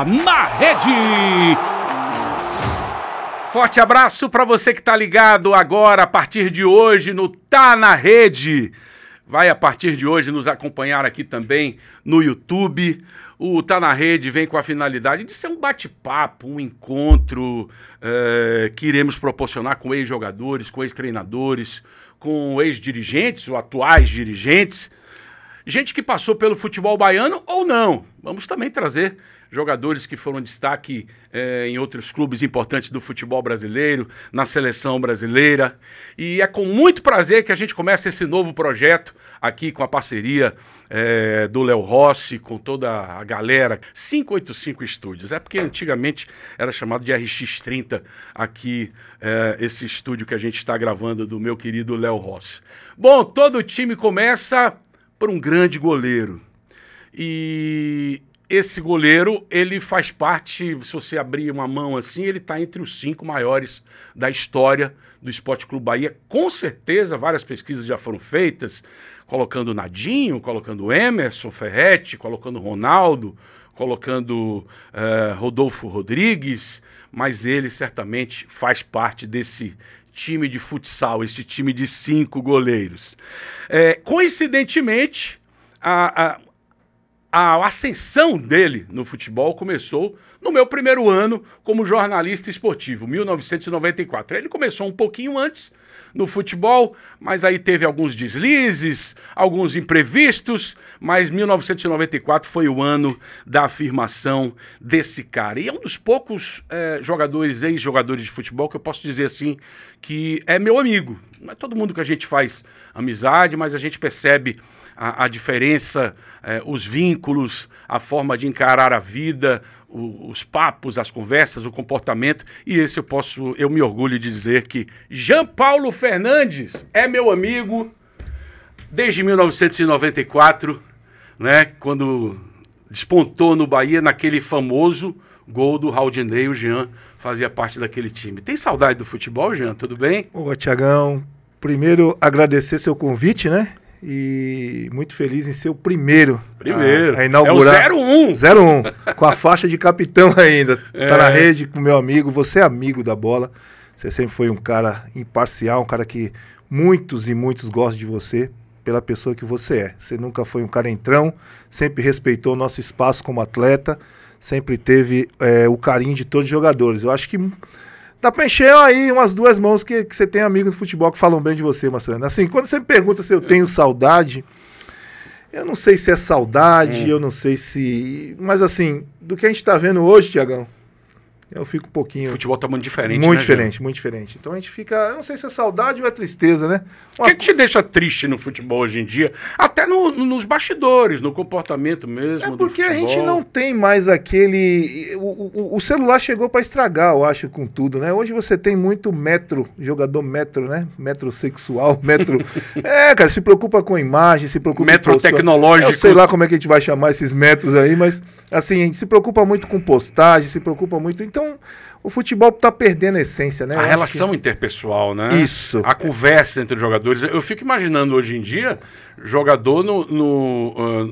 Tá na Rede. Forte abraço para você que está ligado agora, a partir de hoje, no Tá na Rede. Vai, a partir de hoje, nos acompanhar aqui também no YouTube. O Tá na Rede vem com a finalidade de ser um bate-papo, um encontro que iremos proporcionar com ex-jogadores, com ex-treinadores, com ex-dirigentes ou atuais dirigentes. Gente que passou pelo futebol baiano ou não. Vamos também trazer jogadores que foram destaque em outros clubes importantes do futebol brasileiro, na seleção brasileira. E é com muito prazer que a gente começa esse novo projeto aqui com a parceria do Léo Rossi, com toda a galera. 585 Estúdios. É porque antigamente era chamado de RX30 aqui, esse estúdio que a gente está gravando do meu querido Léo Rossi. Bom, todo time começa por um grande goleiro. E esse goleiro, ele faz parte, se você abrir uma mão assim, ele está entre os 5 maiores da história do Esporte Clube Bahia. Com certeza, várias pesquisas já foram feitas, colocando Nadinho, colocando Emerson Ferretti, colocando Ronaldo, colocando Rodolfo Rodrigues, mas ele certamente faz parte desse time de futsal, esse time de 5 goleiros. Coincidentemente, a ascensão dele no futebol começou no meu primeiro ano como jornalista esportivo, 1994. Ele começou um pouquinho antes no futebol, mas aí teve alguns deslizes, alguns imprevistos, mas 1994 foi o ano da afirmação desse cara. E é um dos poucos jogadores, ex-jogadores de futebol, que eu posso dizer assim, que é meu amigo. Não é todo mundo que a gente faz amizade, mas a gente percebe a diferença, os vínculos, a forma de encarar a vida, os papos, as conversas, o comportamento. E esse eu me orgulho de dizer que Jean Paulo Fernandes é meu amigo desde 1994, né, quando despontou no Bahia naquele famoso gol do Raudinei. O Jean fazia parte daquele time. Tem saudade do futebol, Jean? Tudo bem? Ô, Tiagão, primeiro agradecer seu convite, né? E muito feliz em ser o primeiro a inaugurar. É o 01, com a faixa de capitão ainda. Tá na rede com meu amigo, você é amigo da bola. Você sempre foi um cara imparcial, um cara que muitos e muitos gostam de você pela pessoa que você é. Você nunca foi um cara entrão, sempre respeitou o nosso espaço como atleta, sempre teve o carinho de todos os jogadores. Eu acho que dá pra encher aí umas 2 mãos que você tem amigos do futebol que falam bem de você, Marcelo. Assim, quando você me pergunta se eu tenho saudade, eu não sei se é saudade, eu não sei se... Mas assim, do que a gente tá vendo hoje, Tiagão, eu fico um pouquinho... O futebol tá muito diferente, muito né, diferente, Jean? muito diferente. Então a gente fica... Eu não sei se é saudade ou é tristeza, né? O que te deixa triste no futebol hoje em dia? Até nos bastidores, no comportamento mesmo do porque futebol. a gente não tem mais aquele... O celular chegou para estragar, eu acho, com tudo, né? Hoje você tem muito jogador metro, né? Metrosexual, cara, se preocupa com imagem, se preocupa metro tecnológico. Eu sei lá como é que a gente vai chamar esses metros aí, mas assim, a gente se preocupa muito com postagem, se preocupa muito... Então, o futebol tá perdendo a essência, né? A relação interpessoal, né? Isso. A conversa entre os jogadores. Eu fico imaginando hoje em dia, jogador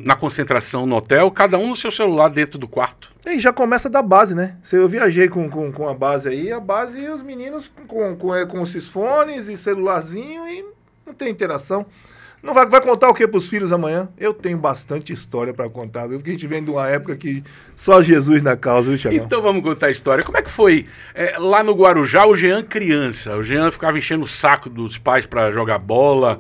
na concentração no hotel, cada um no seu celular dentro do quarto. E já começa da base, né? Eu viajei com a base aí, a base e os meninos com esses fones e celularzinho e não tem interação. Não vai contar o que pros filhos amanhã? Eu tenho bastante história para contar, viu? Porque a gente vem de uma época que só Jesus na causa, viu, Thiagão? Então vamos contar a história. Como é que foi lá no Guarujá, o Jean criança? O Jean ficava enchendo o saco dos pais para jogar bola,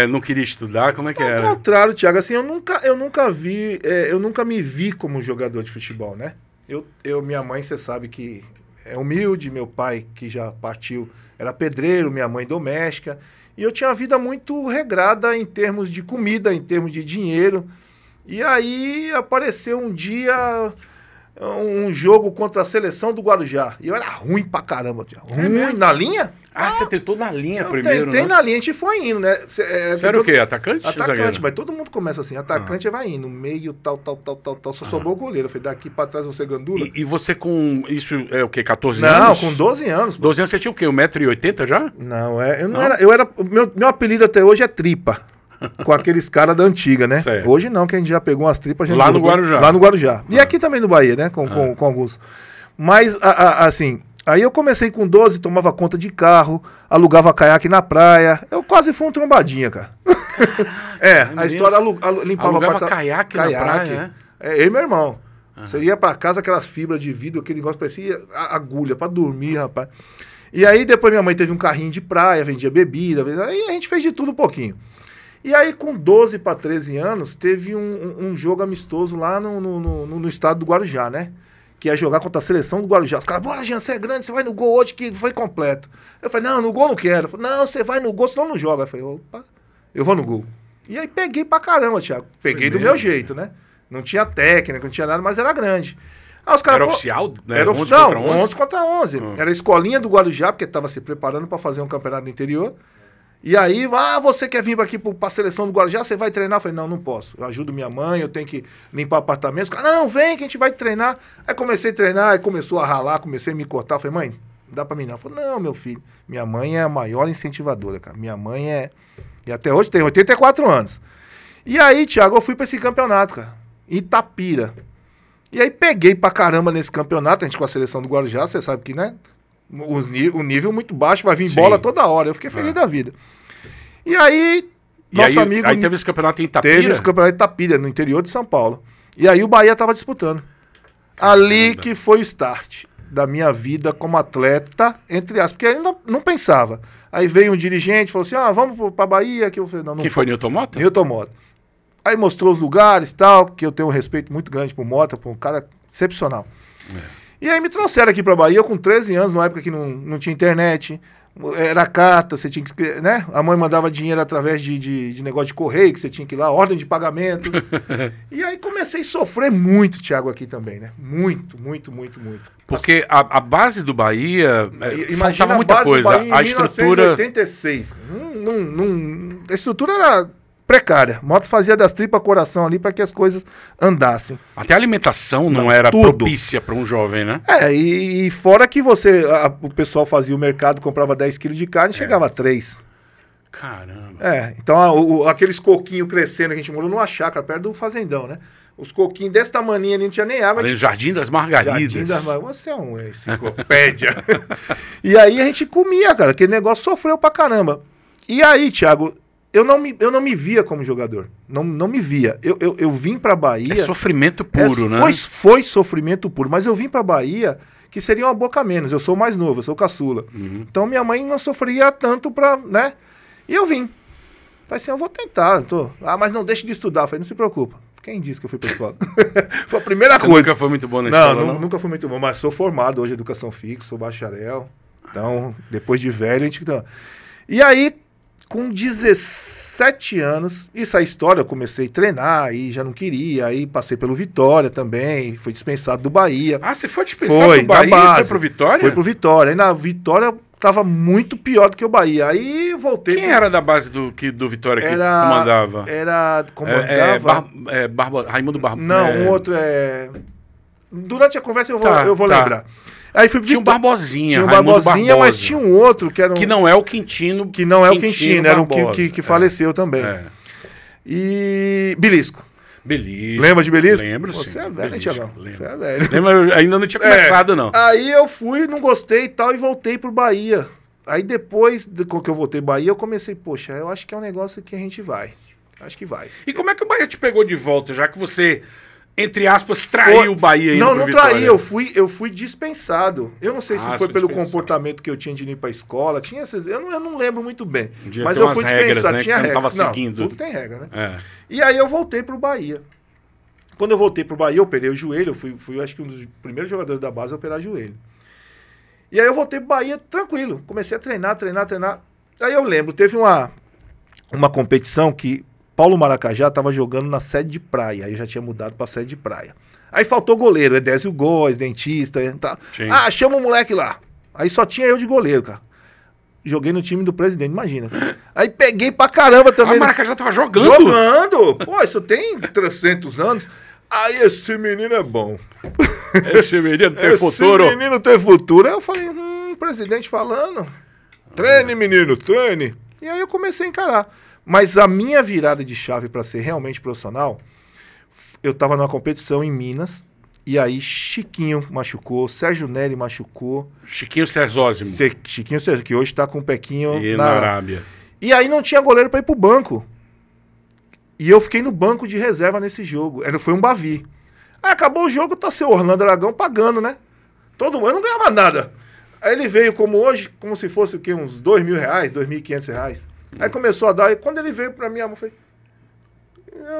não queria estudar, como é que era? Ao contrário, Thiago, assim, eu nunca me vi como jogador de futebol, né? Minha mãe, você sabe que é humilde, meu pai, que já partiu, era pedreiro, minha mãe doméstica. E eu tinha uma vida muito regrada em termos de comida, em termos de dinheiro. E aí apareceu um dia um jogo contra a seleção do Guarujá. E eu era ruim pra caramba. Ruim na linha? Você tentou na linha primeiro, tentei, né? na linha, a gente foi indo, né? Você era o quê? Atacante? Atacante, mas todo mundo começa assim. Atacante vai indo, meio, tal. Só sobrou o goleiro. Eu falei, daqui pra trás você gandula. E você com isso é o quê? 14 Não, anos? com 12 anos. 12 anos você tinha o quê? 1,80 m já? Não, eu não era... Meu apelido até hoje é Tripa. com aqueles caras da antiga, né? Certo. Hoje não, que a gente já pegou umas tripas. Lá no Guarujá. Lá no Guarujá. E aqui também no Bahia, né? Com alguns. Mas, assim, aí eu comecei com 12, tomava conta de carro, alugava caiaque na praia. Eu quase fui um trombadinha, cara. A história limpava... Alugava caiaque na praia, né? Eu e meu irmão. Você ia pra casa, aquelas fibras de vidro, aquele negócio parecia agulha pra dormir, rapaz. E aí depois minha mãe teve um carrinho de praia, vendia bebida, aí a gente fez de tudo um pouquinho. E aí com 12 para 13 anos, teve um jogo amistoso lá no estado do Guarujá, né? Que ia jogar contra a seleção do Guarujá. Os caras, bora Jean, você é grande, você vai no gol hoje que foi completo. Eu falei, não, no gol não quero. Eu falei, não, você vai no gol, senão não joga. Eu falei, opa, eu vou no gol. E aí peguei pra caramba, Thiago. Peguei do meu jeito, né? Não tinha técnica, não tinha nada, mas era grande. Os caras, era oficial? Né? Era 11 contra 11? 11 contra 11. Era a escolinha do Guarujá, porque estava se preparando para fazer um campeonato no interior. E aí, você quer vir aqui para a seleção do Guarujá? Você vai treinar? Eu falei, não posso. Eu ajudo minha mãe, eu tenho que limpar apartamentos. Os caras, não, vem que a gente vai treinar. Aí comecei a treinar, aí começou a ralar, comecei a me cortar. Eu falei, mãe, não dá para mim não. Eu falei, não, meu filho, minha mãe é a maior incentivadora, cara. Minha mãe é... E até hoje tem 84 anos. E aí, Thiago, eu fui para esse campeonato, cara. Itapira. E aí peguei pra caramba nesse campeonato, a gente com a seleção do Guarujá, você sabe que, né? O nível muito baixo, vai vir bola toda hora. Eu fiquei feliz da vida. E aí, nosso amigo... Aí teve esse campeonato em Itapira? Teve esse campeonato em Itapira, no interior de São Paulo. E aí o Bahia tava disputando. Ali que foi o start da minha vida como atleta, entre aspas, porque eu não pensava. Aí veio um dirigente, falou assim, vamos pra Bahia. Que eu falei, não. Quem foi, Newton Mota? Newton Mota. Aí mostrou os lugares e tal, que eu tenho um respeito muito grande pro Mota, por um cara excepcional. E aí me trouxeram aqui pra Bahia com 13 anos, numa época que não tinha internet, era carta, você tinha que, né? A mãe mandava dinheiro através de negócio de correio, que você tinha que ir lá, ordem de pagamento. E aí comecei a sofrer muito, Thiago, aqui também, né? Muito. Porque a base do Bahia, faltava muita coisa. A estrutura... 1986. A estrutura era... precária. Moto fazia das tripas coração ali para que as coisas andassem. Até a alimentação não era propícia para um jovem, né? E fora que o pessoal fazia o mercado, comprava 10 quilos de carne e chegava a 3. Caramba. Então aqueles coquinhos crescendo, que a gente morou numa chácara perto do fazendão, né? Os coquinhos desse tamanho ali, não tinha nem água. Ali no Jardim das Margaridas. Você é uma enciclopédia. E aí a gente comia, cara, aquele negócio sofreu pra caramba. E aí, Thiago... Eu não me via como jogador. Não me via. Eu vim pra Bahia... É sofrimento puro, né? Foi sofrimento puro. Mas eu vim pra Bahia que seria uma boca menos. Eu sou mais novo, eu sou caçula. Então minha mãe não sofria tanto pra... né? E eu vim. Falei assim, eu vou tentar. Mas não deixe de estudar. Eu falei, não se preocupa. Quem disse que eu fui pra escola? Foi a primeira coisa. Nunca foi muito bom na escola, não? Nunca fui muito bom. Mas sou formado hoje em educação fixa, sou bacharel. Então, depois de velho, a gente... E aí... Com 17 anos, isso é a história, eu comecei a treinar, aí já não queria, aí passei pelo Vitória também, fui dispensado do Bahia. Você foi dispensado do Bahia e foi pro Vitória? Foi pro Vitória, aí na Vitória tava muito pior do que o Bahia, aí voltei... Quem era da base do Vitória que comandava? Raimundo Barbosa. Não, um outro Durante a conversa eu vou lembrar. Aí tinha um Barbosinha. Tinha um Barbosinha, mas tinha um outro que era que não é o Quintino. Que não é o Quintino, era o que faleceu também. E Belisco. Lembra de Belisco? Lembro, sim. Você é velho, Thiagão? Você é velho. Lembro, ainda não tinha começado, não. Aí eu fui, não gostei e tal, e voltei pro Bahia. Aí depois que eu voltei pro Bahia, eu comecei, poxa, eu acho que é um negócio que a gente vai. Acho que vai. E como é que o Bahia te pegou de volta, já que você... entre aspas, traiu o Bahia ainda. Não traí, eu fui dispensado. Eu não sei se foi pelo comportamento que eu tinha de ir pra escola. Tinha esses, eu não lembro muito bem. Mas eu fui dispensado, tinha regra. Não, seguindo. Tudo tem regra, né? E aí eu voltei pro Bahia. Quando eu voltei pro Bahia, eu operei o joelho. Eu fui acho que um dos primeiros jogadores da base a operar joelho. E aí eu voltei pro Bahia tranquilo. Comecei a treinar. Aí eu lembro, teve uma competição que Paulo Maracajá estava jogando na sede de praia. Aí eu já tinha mudado para sede de praia. Aí faltou goleiro, Edésio Góes, dentista e tal. Chama o moleque lá. Aí só tinha eu de goleiro, cara. Joguei no time do presidente, imagina. Cara. Aí peguei pra caramba também. O Maracajá tava jogando? Jogando! Pô, isso tem 300 anos. Aí esse menino é bom. Esse menino tem futuro. Esse menino tem futuro. Aí eu falei, presidente falando. Treine, menino, treine. E aí eu comecei a encarar. Mas a minha virada de chave para ser realmente profissional, eu tava numa competição em Minas, e aí Chiquinho machucou, Sérgio Neri machucou. Chiquinho Serzósimo. Chiquinho Sérgio, que hoje tá com o Pequinho E na Arábia. E aí não tinha goleiro para ir pro banco. E eu fiquei no banco de reserva nesse jogo. Foi um Bavi. Aí acabou o jogo, tá seu Orlando Aragão pagando, né? Todo mundo não ganhava nada. Aí ele veio como hoje, como se fosse o quê? Uns R$2.000, R$2.500. Aí começou a dar, e quando ele veio pra mim, eu falei,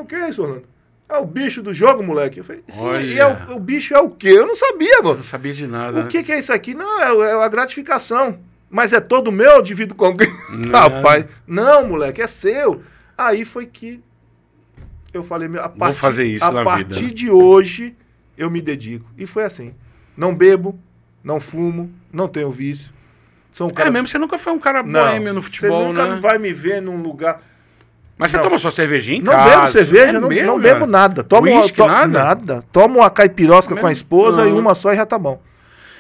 o que é isso, Orlando? É o bicho do jogo, moleque. Eu falei, sim, e o bicho é o quê? Eu não sabia, mano. Você não sabia de nada. O que é isso aqui? Não, é a gratificação. Mas é todo meu, eu divido com alguém. Rapaz, não, moleque, é seu. Aí foi que eu falei, vou fazer isso na vida. A partir de hoje, eu me dedico. E foi assim. Não bebo, não fumo, não tenho vício. Sou um cara... mesmo, você nunca foi um cara boêmio no futebol, você nunca né? vai me ver num lugar... Mas você toma sua cervejinha em não casa? Bebo cerveja, não bebo nada. Tomo nada. Tomo uma caipirosca com a esposa e uma só e já tá bom.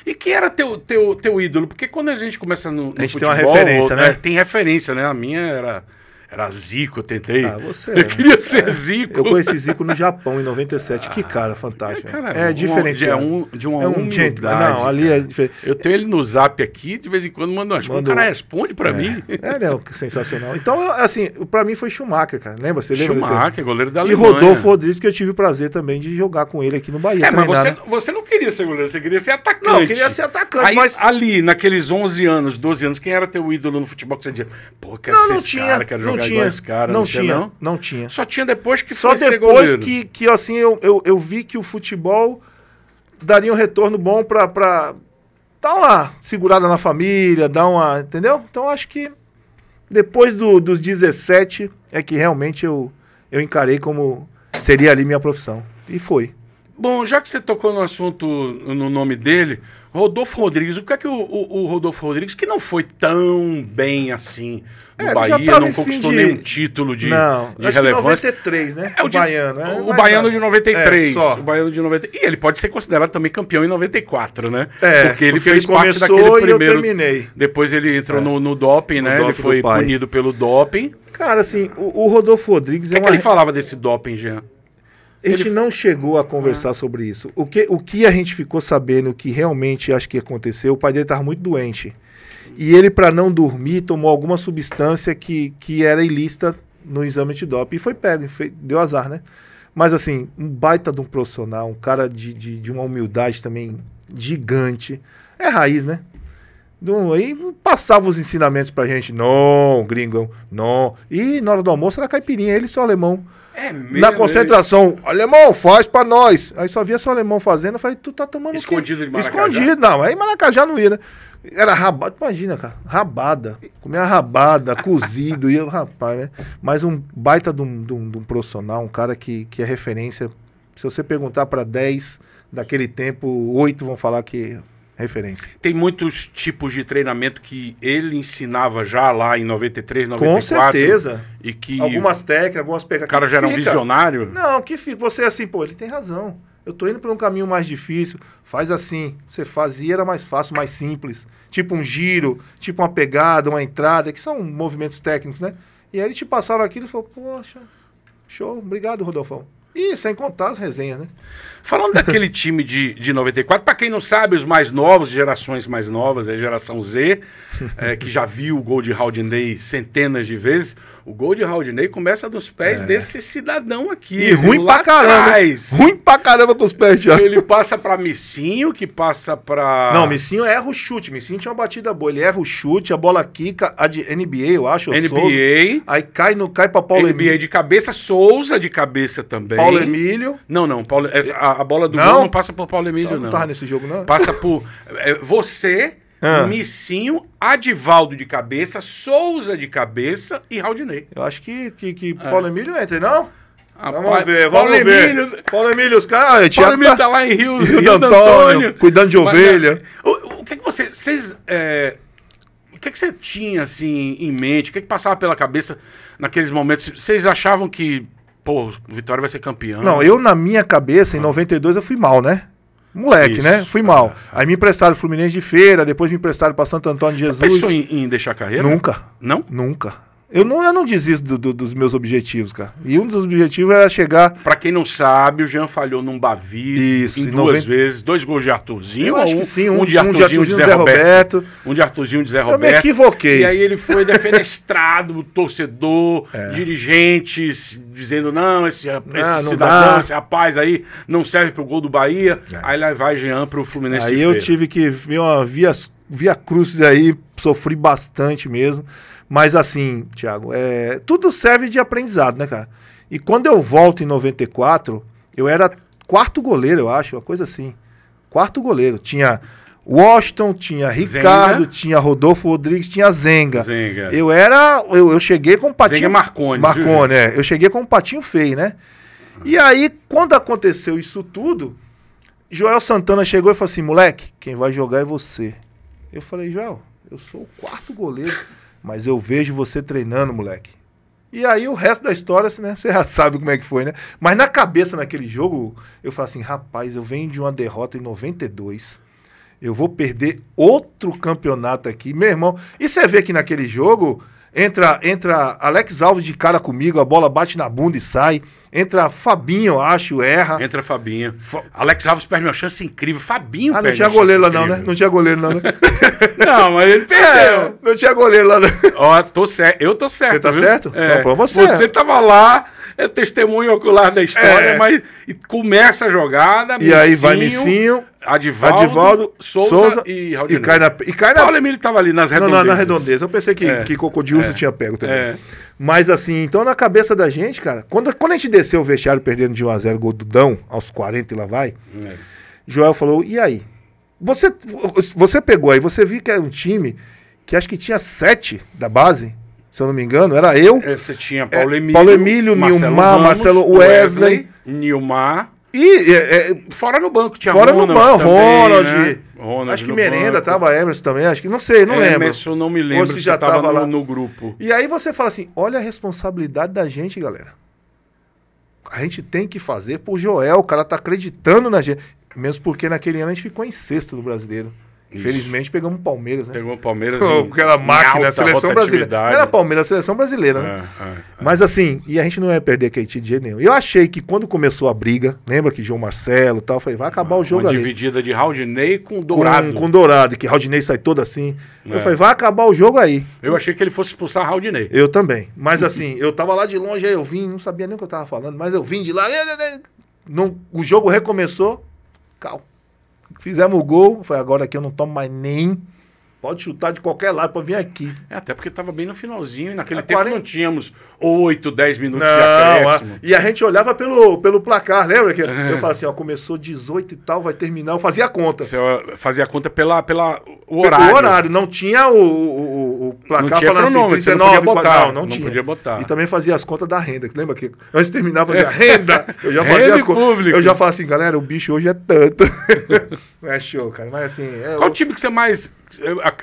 E quem era teu ídolo? Porque quando a gente começa no a gente futebol... tem uma referência, né? Tem referência, né? A minha era Zico, eu tentei. Você eu queria ser Zico. Eu conheci Zico no Japão, em 97. Que cara fantástico. Cara, diferenciado. De uma humildade. Não, ali é diferente. Eu tenho ele no zap aqui, de vez em quando mando umas coisas. O cara responde pra mim. Ele é sensacional. Então, assim, pra mim foi Schumacher, cara. Lembra? Você lembra? Schumacher, goleiro da Alemanha. E Rodolfo Rodrigues, que eu tive o prazer também de jogar com ele aqui no Bahia. Mas você não queria ser goleiro, você queria ser atacante. Não, eu queria ser atacante. Aí, mas... ali, naqueles 11 anos, 12 anos, quem era teu ídolo no futebol que você dizia, pô, quero ser esse cara, quero jogar igual esse cara? Não tinha. Só tinha depois que foi ser goleiro. Só depois que assim, eu vi que o futebol daria um retorno bom pra dar uma segurada na família, entendeu? Então acho que depois dos 17 é que realmente eu encarei como seria ali minha profissão. E foi. Bom, já que você tocou no assunto, no nome dele, Rodolfo Rodrigues, o que é que o Rodolfo Rodrigues, que não foi tão bem assim no Bahia, não conquistou nenhum título de relevância. 93, né? O Baiano. O Baiano de 93. Só. O Baiano de 93. E ele pode ser considerado também campeão em 94, né? Porque ele fez parte daquele primeiro. Eu terminei. Depois ele entrou no doping, né? Ele foi punido pelo doping. Cara, assim, o Rodolfo Rodrigues... O que ele falava desse doping, Jean? A gente não chegou a conversar sobre isso. O que a gente ficou sabendo, que realmente acho que aconteceu, o pai dele estava muito doente. E ele, para não dormir, tomou alguma substância que era ilícita no exame de doping. E foi pego, deu azar, né? Mas assim, um baita de um profissional, um cara de uma humildade também gigante. É raiz, né? Aí passava os ensinamentos pra gente. Não, gringão, não. E na hora do almoço era caipirinha, ele só alemão. Mesmo, na concentração, alemão, faz pra nós. Aí só via só alemão fazendo, eu falei, tu tá tomando escondido o quê? De Maracajá? Escondido, não, aí Maracajá não ia, né? Era rabada, imagina, cara, rabada. Comia rabada, cozido, e eu, rapaz, né? Mas um baita de um profissional, um cara que é referência. Se você perguntar pra 10 daquele tempo, 8 vão falar que referência. Tem muitos tipos de treinamento que ele ensinava já lá em 93, 94. Com certeza. E que algumas técnicas, algumas pegadas. O cara já era um visionário? Não, que fica. Você assim, pô, ele tem razão. Eu tô indo por um caminho mais difícil. Faz assim. Você fazia, era mais fácil, mais simples. Tipo um giro, tipo uma pegada, uma entrada, que são movimentos técnicos, né? E aí ele te passava aquilo e falou, poxa, show, obrigado, Rodolfão. E sem contar as resenhas, né? Falando daquele time de 94, para quem não sabe, os mais novos, gerações mais novas, a geração Z, que já viu o gol de Haldinei centenas de vezes, o gol de Haldinei começa dos pés desse cidadão aqui. E ruim pra caramba. Ruim pra caramba com os pés, já. Ele passa pra Missinho, que passa pra... Não, Missinho erra o chute. Missinho tinha uma batida boa. Ele erra o chute, a bola quica, a de NBA, eu acho. NBA. Souza, aí cai pra Paulo NBA Emílio. de cabeça, Souza de cabeça também. Paulo Emílio. Não, Paulo, a bola do gol não passa por Paulo Emílio, não. Não tava nesse jogo, não? Passa por você, Missinho, Adivaldo de cabeça, Souza de cabeça e Haldinei. Eu acho que Paulo Emílio entra, não? Vamos ver. Paulo Emílio, os caras... Paulo Emílio tá lá em Rio do Antônio, cuidando de ovelha. O que vocês... O que você tinha, assim, em mente? O que passava pela cabeça naqueles momentos? Vocês achavam que... Pô, o Vitória vai ser campeão. Não, eu na minha cabeça, em 92, eu fui mal, né? Moleque, né? Fui mal. Aí me emprestaram o Fluminense de Feira, depois me emprestaram pra Santo Antônio de Jesus. Você pensou em deixar a carreira? Nunca. Não? Nunca. Eu não desisto dos meus objetivos, cara. E um dos objetivos era chegar... Pra quem não sabe, o Jean falhou num Bavi em duas vezes, 2 gols de Arthurzinho. Eu acho que sim, um de Arthurzinho de Zé Roberto. Um de Arthurzinho de Zé Roberto. Eu me equivoquei. E aí ele foi defenestrado, torcedor, dirigentes, dizendo, não, esse cidadão, esse rapaz aí não serve pro gol do Bahia. Aí lá vai Jean pro Fluminense aí de Feira. Eu tive que ver uma via cruzes aí, sofri bastante mesmo. Mas assim, Thiago, tudo serve de aprendizado, né, cara? E quando eu volto em 94, eu era 4º goleiro, eu acho, uma coisa assim. 4º goleiro. Tinha Washington, tinha Ricardo, Zenga. Tinha Rodolfo Rodrigues, tinha Zenga. Eu cheguei com um patinho... Zenga é Marconi. Marconi, eu cheguei com um patinho feio, né? E aí, quando aconteceu isso tudo, Joel Santana chegou e falou assim, moleque, quem vai jogar é você. Eu falei, Joel, eu sou o 4º goleiro... Mas eu vejo você treinando, moleque. E aí o resto da história, né, você já sabe como é que foi, né? Mas na cabeça naquele jogo, eu falo assim, rapaz, eu venho de uma derrota em 92. Eu vou perder outro campeonato aqui. Meu irmão, e você vê que naquele jogo, entra Alex Alves de cara comigo, a bola bate na bunda e sai. Entra Fabinho, eu acho, erra. Entra Fabinho. Alex Alves perde uma chance incrível. Fabinho perde. Ah, não tinha goleiro lá não, né? Não tinha goleiro lá, né? Não, mas ele perdeu. Não tinha goleiro lá não. Ó, eu tô certo. Você tá certo? É. Então, você tava lá, é testemunho ocular da história, mas começa a jogada. E aí vai Missinho, Adivaldo, Souza e Raul. E cai na... Paulo Emílio tava ali nas redondezas. Não, na redondeza. Eu pensei que Cocô de Urso tinha pego também. Mas assim, então na cabeça da gente, cara, quando a gente desceu o vestiário perdendo de 1-0 gol do Dão, aos 40 e lá vai, Joel falou, e aí? Você pegou aí, você viu que era um time que acho que tinha 7 da base, se eu não me engano, era eu. Você tinha Paulo Emílio, Nilmar, Marcelo Wesley, Nilmar. E fora no banco tinha Ronald, né? Acho que Merenda tava, Emerson também, acho que não sei, não lembro. Emerson não me lembro, ou se já tava lá no grupo. E aí você fala assim, olha a responsabilidade da gente, galera. A gente tem que fazer pro Joel, o cara tá acreditando na gente. Mesmo porque naquele ano a gente ficou em 6º no Brasileiro. Infelizmente pegamos o Palmeiras, né? Pegou o Palmeiras aquela máquina, a seleção brasileira. Não era Palmeiras, a seleção brasileira, né? Mas assim, e a gente não ia perder aquele de jeito nenhum. Eu achei que quando começou a briga, lembra que João Marcelo e tal, eu falei, vai acabar o jogo ali. Dividida de Raudinei com Dourado. Com Dourado, que Raudinei sai todo assim. Eu falei, vai acabar o jogo aí. Eu achei que ele fosse expulsar Raudinei. Eu também. Mas assim, eu tava lá de longe, aí eu vim, não sabia nem o que eu tava falando, mas eu vim de lá. O jogo recomeçou, calma. Fizemos o gol, foi agora aqui eu não tomo mais nem. Pode chutar de qualquer lado pra vir aqui. Até porque tava bem no finalzinho e naquele tempo não tínhamos 8, 10 minutos de acréscimo. E a gente olhava pelo placar, lembra? Que eu falava assim, ó, começou 18 e tal, vai terminar, eu fazia a conta. Você fazia a conta pelo horário. O horário, não tinha o placar não tinha falando assim, 39, não podia botar. Não tinha. Podia botar. E também fazia as contas da renda, lembra que antes de terminar fazia renda, eu já fazia as contas. Eu já falava assim, galera, o bicho hoje é tanto. Não é show, cara, mas assim... Qual time que você mais...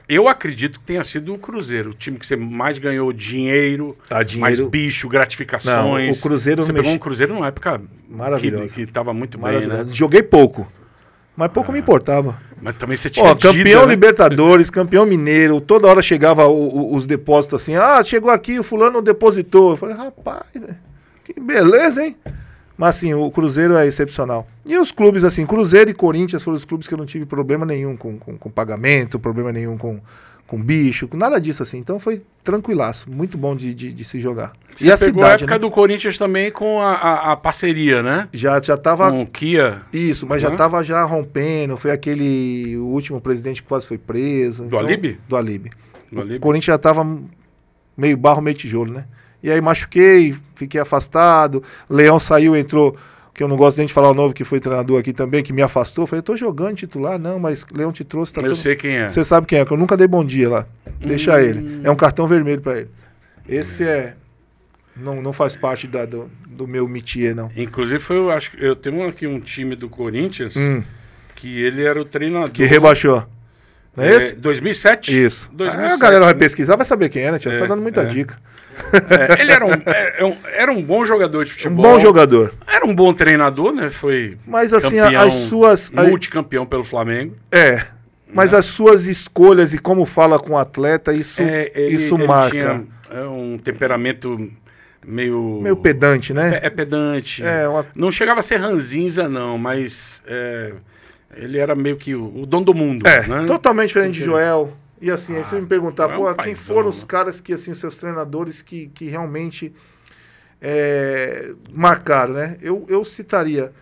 Eu acredito que tenha sido o Cruzeiro, o time que você mais ganhou dinheiro, mais bicho, gratificações. Não, o Cruzeiro... Você pegou um Cruzeiro numa época que tava muito bem, né? Joguei pouco, mas pouco me importava. Mas também você tinha campeão Libertadores, campeão mineiro, toda hora chegava os depósitos assim, chegou aqui, o fulano depositou. Eu falei, rapaz, que beleza, hein? Mas assim, o Cruzeiro é excepcional. E os clubes, assim, Cruzeiro e Corinthians foram os clubes que eu não tive problema nenhum com pagamento, problema nenhum com bicho, com nada disso, assim. Então foi tranquilaço, muito bom de se jogar. Você e a pegou cidade, a época do Corinthians também com a parceria, né? Já tava... Com o Kia. Isso, mas já tava já rompendo, foi o último presidente que quase foi preso. Do Alib? Do Alib. O Corinthians já tava meio barro, meio tijolo, né? E aí machuquei, fiquei afastado. Leão saiu, entrou, que eu não gosto nem de falar o novo, que foi treinador aqui também, que me afastou. Falei, eu tô jogando titular, não, mas Leão te trouxe. Eu sei quem é. Você sabe quem é, que eu nunca dei bom dia lá. Deixa ele. É um cartão vermelho pra ele. Esse não faz parte do meu métier, não. Inclusive, eu tenho aqui um time do Corinthians, que ele era o treinador. Que rebaixou. Não é esse? 2007? Isso. 2007, a galera vai pesquisar, vai saber quem é, né? Você tá dando muita dica. Ele era um bom jogador de futebol. Um bom jogador. Era um bom treinador, né? Foi mas assim, as suas... multicampeão pelo Flamengo. Mas as suas escolhas e como fala com o atleta, isso marca. é um temperamento meio pedante, né? É pedante. Uma... Não chegava a ser ranzinza, não, mas ele era meio que o dono do mundo. Né? Totalmente diferente de Joel. E assim, aí você me perguntar, quem foram os né? caras que, assim, os seus treinadores que realmente marcaram, né? Eu citaria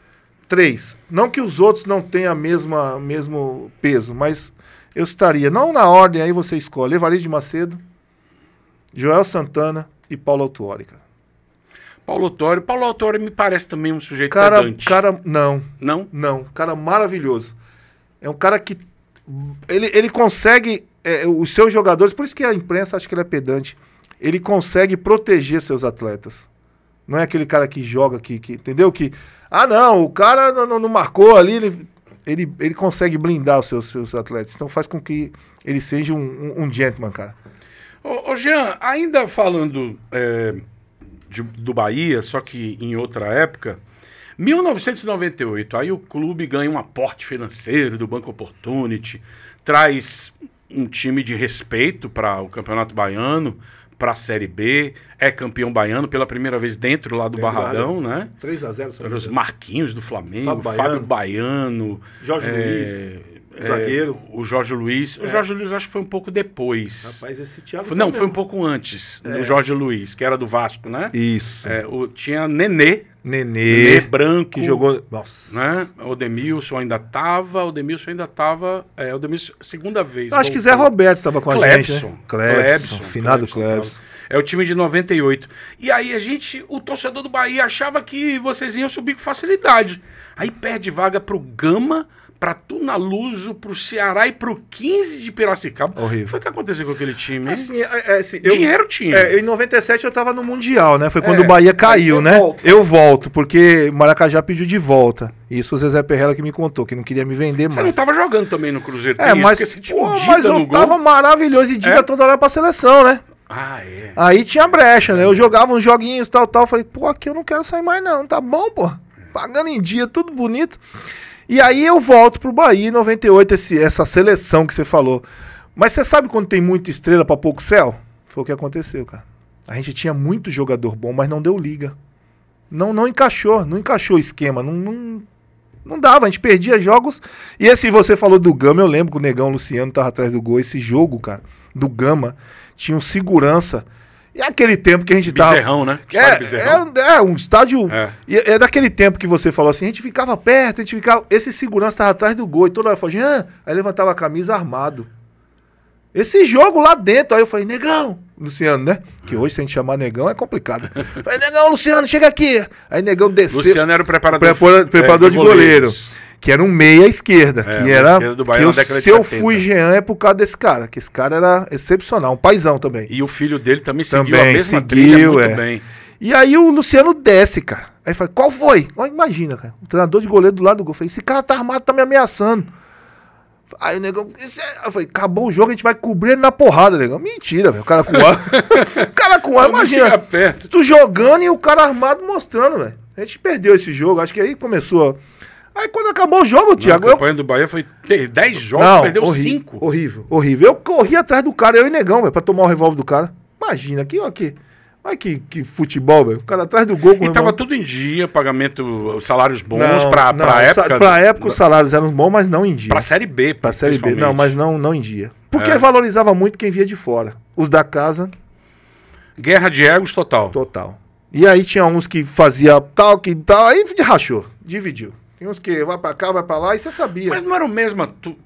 3. Não que os outros não tenham mesmo peso, mas eu citaria, não na ordem, aí você escolhe, Evariste de Macedo, Joel Santana e Paulo Autuori, cara. Paulo Autuori me parece também um sujeito pedante. Não, cara maravilhoso. É um cara que ele consegue, os seus jogadores, por isso que a imprensa acha que ele é pedante, ele consegue proteger seus atletas. Não é aquele cara que joga, que entendeu? Não, o cara não marcou ali, ele consegue blindar os seus atletas. Então faz com que ele seja um gentleman, cara. Ô Jean, ainda falando do Bahia, só que em outra época, 1998, aí o clube ganha um aporte financeiro do Banco Opportunity, traz um time de respeito para o Campeonato Baiano, para a Série B, é campeão baiano pela primeira vez dentro lá do Barradão, né? 3-0. Os Marquinhos do Flamengo, Fábio Baiano, Jorge Luiz, zagueiro. O Jorge Luiz. O Jorge Luiz acho que foi um pouco depois. Rapaz, esse Thiago... Foi um pouco antes do Jorge Luiz, que era do Vasco, né? Isso. Tinha Nenê branco. Que jogou... Nossa. Né? O Demilson ainda tava. Segunda vez. Acho que Zé Roberto estava com a gente, né? Clebson. Finado Clebson. É o time de 98. E aí o torcedor do Bahia achava que vocês iam subir com facilidade. Aí perde vaga pro Gama, pra Tunaluso, pro Ceará e pro 15 de Piracicaba. Horrível. Foi o que aconteceu com aquele time, hein? Assim, dinheiro tinha. Em 97 eu tava no Mundial, né? Foi quando o Bahia caiu, né? Eu volto, porque o Maracajá pediu de volta. Isso o Zezé Perrella que me contou, que não queria me vender mais. Você não tava jogando também no Cruzeiro? Mas eu tava maravilhoso e Dida toda hora pra seleção, né? Aí tinha brecha, né? Eu jogava uns joguinhos tal. Falei, aqui eu não quero sair mais não. Tá bom, pô. Pagando em dia, tudo bonito. E aí eu volto pro Bahia em 98, essa seleção que você falou. Mas você sabe quando tem muita estrela pra pouco céu? Foi o que aconteceu, cara. A gente tinha muito jogador bom, mas não deu liga. Não encaixou o esquema. Não dava, a gente perdia jogos. E você falou do Gama, eu lembro que o Negão Luciano tava atrás do gol. Esse jogo, cara, do Gama, tinha um segurança. E aquele tempo que a gente tava... Bezerrão, né? Bezerrão. Um estádio... É daquele tempo que você falou assim, a gente ficava perto, esse segurança tava atrás do gol, e toda hora falou, Jean, aí levantava a camisa armado. Esse jogo lá dentro, aí eu falei, Negão, Luciano, né? Que hoje, se a gente chamar Negão, é complicado. Falei, Negão, Luciano, chega aqui. Aí Negão desceu... Luciano era o preparador de goleiro. Que era um meia esquerda, que era... Do Bahia, se eu fui Jean é por causa desse cara, que esse cara era excepcional, um paizão também. E o filho dele também seguiu a mesma trilha muito bem. E aí o Luciano desce, cara. Aí fala, qual foi? Imagina, cara, o treinador de goleiro do lado do gol. Falei, esse cara tá armado, tá me ameaçando. Aí o Negão, eu falei, acabou o jogo, a gente vai cobrir ele na porrada, Negão. Mentira, velho, o cara com ar. Imagina, tu jogando e o cara armado mostrando, velho. A gente perdeu esse jogo, acho que aí começou... Aí quando acabou o jogo, Thiago... A campanha do Bahia foi 10 jogos, perdeu 5. Horrível. Eu corri atrás do cara, eu e Negão, velho, pra tomar o revólver do cara. Imagina, olha que futebol, velho. O cara atrás do gol com E tava tudo em dia, pagamento, salários bons pra época. Pra época os salários eram bons, mas não em dia. Pra Série B, pra Série B, não, mas não em dia. Porque valorizava muito quem via de fora. Os da casa... Guerra de egos total. Total. E aí tinha uns que fazia tal, aí rachou, dividiu. Tem uns que vai pra cá, vai pra lá, e você sabia. Mas não era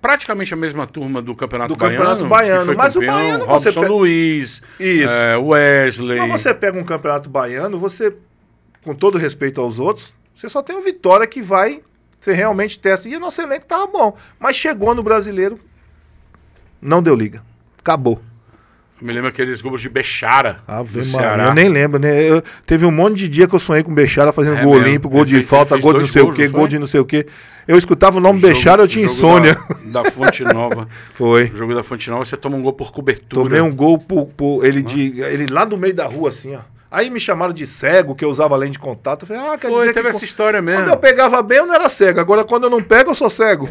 praticamente a mesma turma do Campeonato Baiano? Do Campeonato Baiano, mas campeão, o Baiano Robson Luiz, Wesley... Mas você pega um Campeonato Baiano, você, com todo respeito aos outros, você só tem o Vitória que vai, você realmente testa. E o nosso elenco tava bom, mas chegou no Brasileiro, não deu liga. Acabou. Eu me lembro aqueles gols de Bechara. Eu nem lembro, né? Teve um monte de dia que eu sonhei com o Bechara fazendo gol olímpico, gol de falta, gol de não sei o quê, gol de não sei o quê. Eu escutava o nome Bechara, eu tinha insônia. Da Fonte Nova. Foi. O jogo da Fonte Nova, você toma um gol por cobertura. Tomei um gol por ele lá do meio da rua, assim, ó. Aí me chamaram de cego, que eu usava lente de contato. Eu falei, quer dizer teve que essa história mesmo. quando eu pegava bem, eu não era cego. Agora, quando eu não pego, eu sou cego.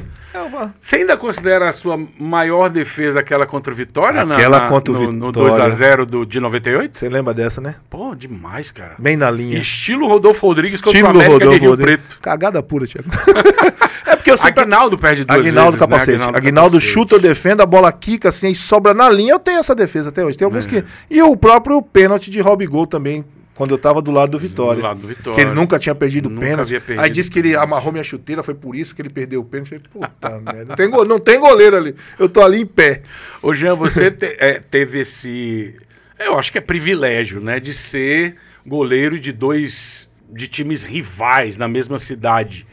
Você ainda considera a sua maior defesa aquela contra o Vitória? Aquela contra o Vitória. No 2-0 de 98? Você lembra dessa, né? Pô, demais, cara. Bem na linha. Estilo Rodolfo Rodrigues contra o América de Rio Preto. Cagada pura, Thiago. É porque eu sempre... Aguinaldo perde duas Aguinaldo vezes, capacete. né? Aguinaldo chuta, eu defendo, a bola quica assim, e sobra na linha. Eu tenho essa defesa até hoje. Tem alguns que... E o próprio pênalti de Robigol também, quando eu tava do lado do Vitória. Do lado do Vitória. Que ele nunca tinha perdido o pênalti. Aí disse que ele pênalti. amarrou minha chuteira, foi por isso que ele perdeu o pênalti. Eu falei, puta merda, não tem goleiro ali. Eu tô ali em pé. Ô Jean, você teve esse... Eu acho que é privilégio, né? De ser goleiro de times rivais na mesma cidade.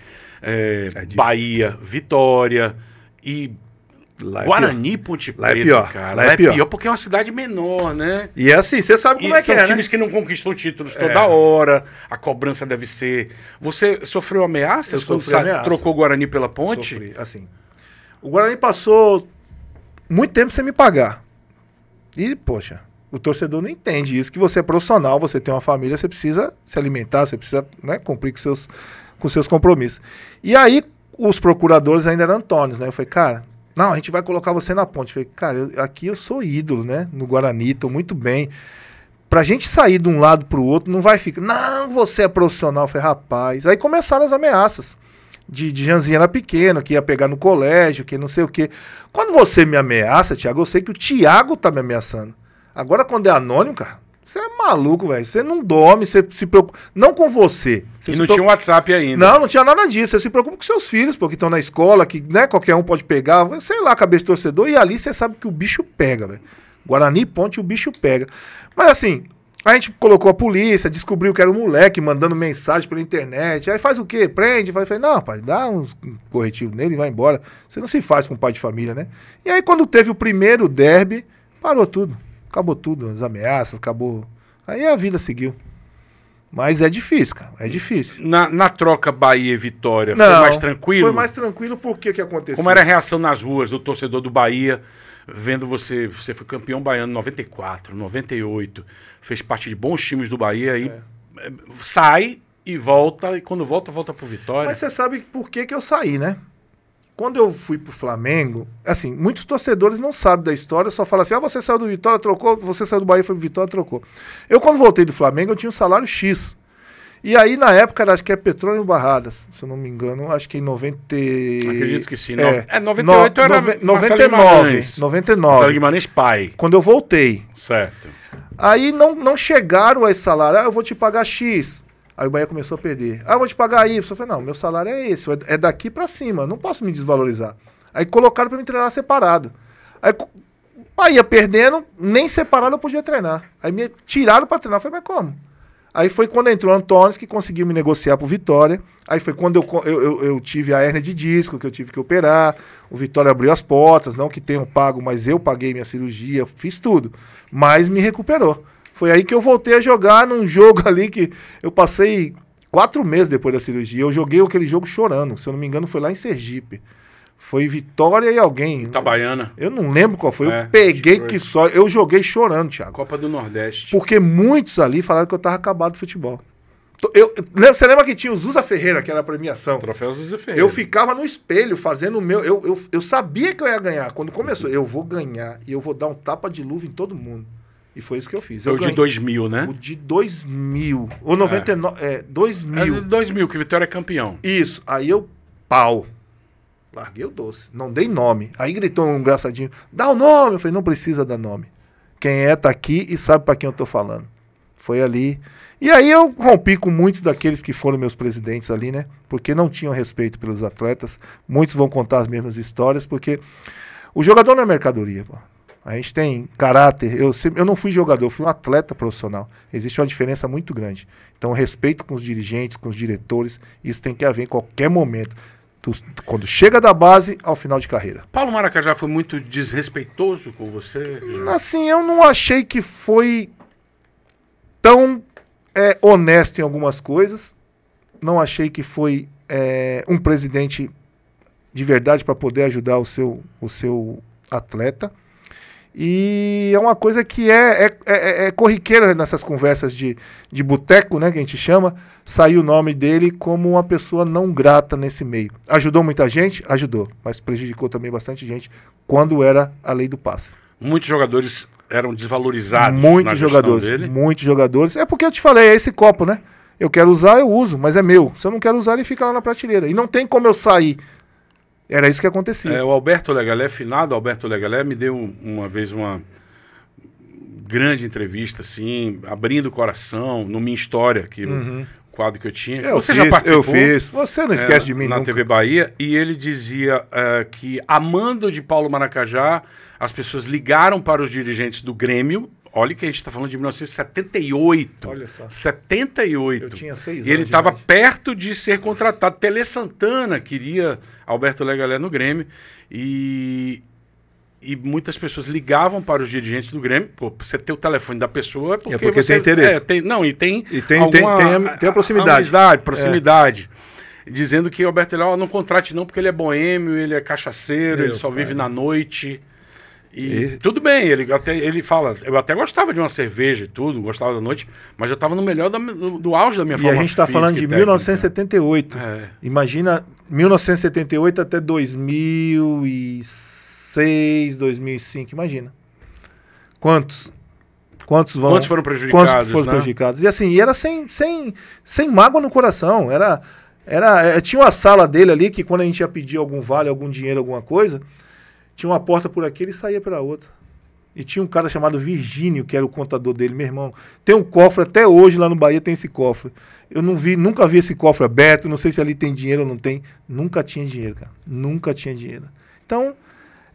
Bahia, Vitória e... Guarani, Ponte Preta, lá é pior, cara. lá é pior porque é uma cidade menor, né? E é assim, você sabe como é que é, São times né? que não conquistam títulos toda hora, a cobrança deve ser... Você sofreu ameaças quando trocou o Guarani pela Ponte? Sofri, assim. O Guarani passou muito tempo sem me pagar. E, poxa, o torcedor não entende isso, que você é profissional, você tem uma família, você precisa se alimentar, você precisa, né, cumprir com seus compromissos. E aí, os procuradores ainda eram Antônios, né? Eu falei, cara... Não, a gente vai colocar você na ponte. Eu falei, cara, aqui eu sou ídolo, né? No Guarani, tô muito bem. Pra gente sair de um lado pro outro, não vai ficar... Não, você é profissional. Eu falei, rapaz... Aí começaram as ameaças. De Janzinha era pequeno, que ia pegar no colégio, que não sei o quê. Quando você me ameaça, Thiago, eu sei que o Thiago tá me ameaçando. Agora, quando é anônimo, cara... Você é maluco, velho. Você não dorme, você se preocupa... Não com você. E não tinha WhatsApp ainda. Não tinha nada disso. Você se preocupa com seus filhos, porque estão na escola, que, né, qualquer um pode pegar, sei lá, cabeça de torcedor, e ali você sabe que o bicho pega, velho. Guarani, Ponte, o bicho pega. Mas assim, a gente colocou a polícia, descobriu que era um moleque mandando mensagem pela internet. Aí faz o quê? Prende? Falei, não, pai, dá uns corretivos nele e vai embora. Você não se faz com um pai de família, né? E aí quando teve o primeiro derby, parou tudo. Acabou tudo, as ameaças, acabou. Aí a vida seguiu. Mas é difícil, cara. É difícil. Na troca Bahia e Vitória, não, foi mais tranquilo? Foi mais tranquilo porque que aconteceu? Como era a reação nas ruas do torcedor do Bahia, vendo você foi campeão baiano em 94, 98, fez parte de bons times do Bahia, aí sai e volta, e quando volta pro Vitória. Mas você sabe por que eu saí, né? Quando eu fui pro Flamengo, assim, muitos torcedores não sabem da história, só falam assim, você saiu do Vitória, trocou, você saiu do Bahia, foi pro Vitória, trocou. Eu, quando voltei do Flamengo, eu tinha um salário X. E aí, na época, acho que é Petróleo Barradas, se eu não me engano, acho que em 90... Acredito que sim. 98 era 99. Marcelo Guimarães pai. Quando eu voltei. Certo. Aí não chegaram a esse salário, eu vou te pagar X. Aí o Bahia começou a perder. Eu vou te pagar Y. Eu falei, não, meu salário é esse, é daqui pra cima, não posso me desvalorizar. Aí colocaram pra me treinar separado. Aí Bahia perdendo, nem separado eu podia treinar. Aí me tiraram pra treinar, eu falei, mas como? Aí foi quando entrou o Antônio, que conseguiu me negociar pro Vitória. Aí foi quando eu tive a hérnia de disco, que eu tive que operar. O Vitória abriu as portas, não que tenham pago, mas eu paguei minha cirurgia, fiz tudo. Mas me recuperou. Foi aí que eu voltei a jogar num jogo ali que eu passei 4 meses depois da cirurgia. Eu joguei aquele jogo chorando. Se eu não me engano, foi lá em Sergipe. Foi Vitória e alguém. Itabaiana. Eu não lembro qual foi. Eu peguei que só. Eu joguei chorando, Thiago. Copa do Nordeste. Porque muitos ali falaram que eu tava acabado do futebol. Você lembra que tinha o Zusa Ferreira, que era a premiação? Troféu Zusa Ferreira. Eu ficava no espelho fazendo o meu. Eu sabia que eu ia ganhar. Quando começou, eu vou ganhar e eu vou dar um tapa de luva em todo mundo. E foi isso que eu fiz. Foi o de 2000, né? O de 2000. Ou 99. 2000. É de 2000, que Vitória é campeão. Isso. Aí eu, pau. Larguei o doce. Não dei nome. Aí gritou um engraçadinho, dá o nome. Eu falei, não precisa dar nome. Quem tá aqui e sabe pra quem eu tô falando. Foi ali. E aí eu rompi com muitos daqueles que foram meus presidentes ali, né? Porque não tinham respeito pelos atletas. Muitos vão contar as mesmas histórias, porque o jogador não é mercadoria, pô. A gente tem caráter. Eu não fui jogador, eu fui um atleta profissional. Existe uma diferença muito grande. Então, respeito com os dirigentes, com os diretores, isso tem que haver em qualquer momento. Quando chega da base ao final de carreira. Paulo Maracajá foi muito desrespeitoso com você? Assim, eu não achei que foi tão honesto em algumas coisas. Não achei que foi um presidente de verdade para poder ajudar o seu atleta. E é uma coisa que é corriqueira nessas conversas de boteco, né, que a gente chama, sair o nome dele como uma pessoa não grata nesse meio. Ajudou muita gente? Ajudou, mas prejudicou também bastante gente quando era a lei do passe. Muitos jogadores eram desvalorizados muitos jogadores dele. Muitos jogadores. É porque eu te falei, é esse copo, né? Eu quero usar, eu uso, mas é meu. Se eu não quero usar, ele fica lá na prateleira. E não tem como eu sair. Era isso que acontecia. O Alberto Legalé, finado Alberto Legalé, me deu uma vez uma grande entrevista, assim, abrindo o coração, no Minha História, que o quadro que eu tinha. Você já participou? Eu fiz. Você não esquece de mim na nunca. TV Bahia, e ele dizia que, amando de Paulo Maracajá, as pessoas ligaram para os dirigentes do Grêmio. Olha que a gente está falando de 1978. Olha só. 78. Eu tinha 6 anos. E ele estava perto de ser contratado. Tele Santana queria Alberto Legalé no Grêmio. E muitas pessoas ligavam para os dirigentes do Grêmio. Pô, você ter o telefone da pessoa é porque você, tem interesse. Tem a proximidade. Proximidade. Dizendo que Alberto Legalé não contrate não, porque ele é boêmio, ele é cachaceiro, ele só vive na noite. E tudo bem, ele fala, eu até gostava de uma cerveja e tudo, gostava da noite, mas eu estava no melhor do auge da minha forma física. E a gente está falando de 1978. Imagina 1978 até 2006, 2005, imagina. Quantos foram prejudicados? Quantos foram prejudicados? E assim, era sem mágoa no coração. Tinha uma sala dele ali que quando a gente ia pedir algum vale, algum dinheiro, alguma coisa, tinha uma porta por aqui, ele saía pela outra. E tinha um cara chamado Virgínio, que era o contador dele, meu irmão. Tem um cofre, até hoje lá no Bahia tem esse cofre. Eu nunca vi esse cofre aberto, não sei se ali tem dinheiro ou não tem. Nunca tinha dinheiro, cara. Nunca tinha dinheiro. Então,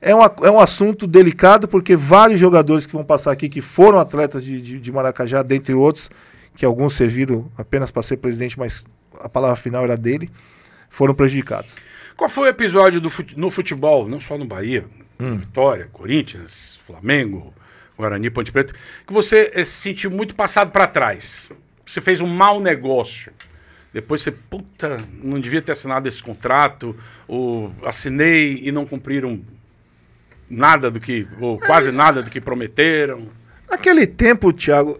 é um assunto delicado, porque vários jogadores que vão passar aqui, que foram atletas de Maracajá, dentre outros, que alguns serviram apenas para ser presidente, mas a palavra final era dele, foram prejudicados. Qual foi o episódio no futebol, não só no Bahia, Vitória, Corinthians, Flamengo, Guarani, Ponte Preta, que você se sentiu muito passado para trás? Você fez um mau negócio. Depois você, não devia ter assinado esse contrato, ou assinei e não cumpriram nada do que, ou quase nada do que prometeram. Naquele tempo, Thiago,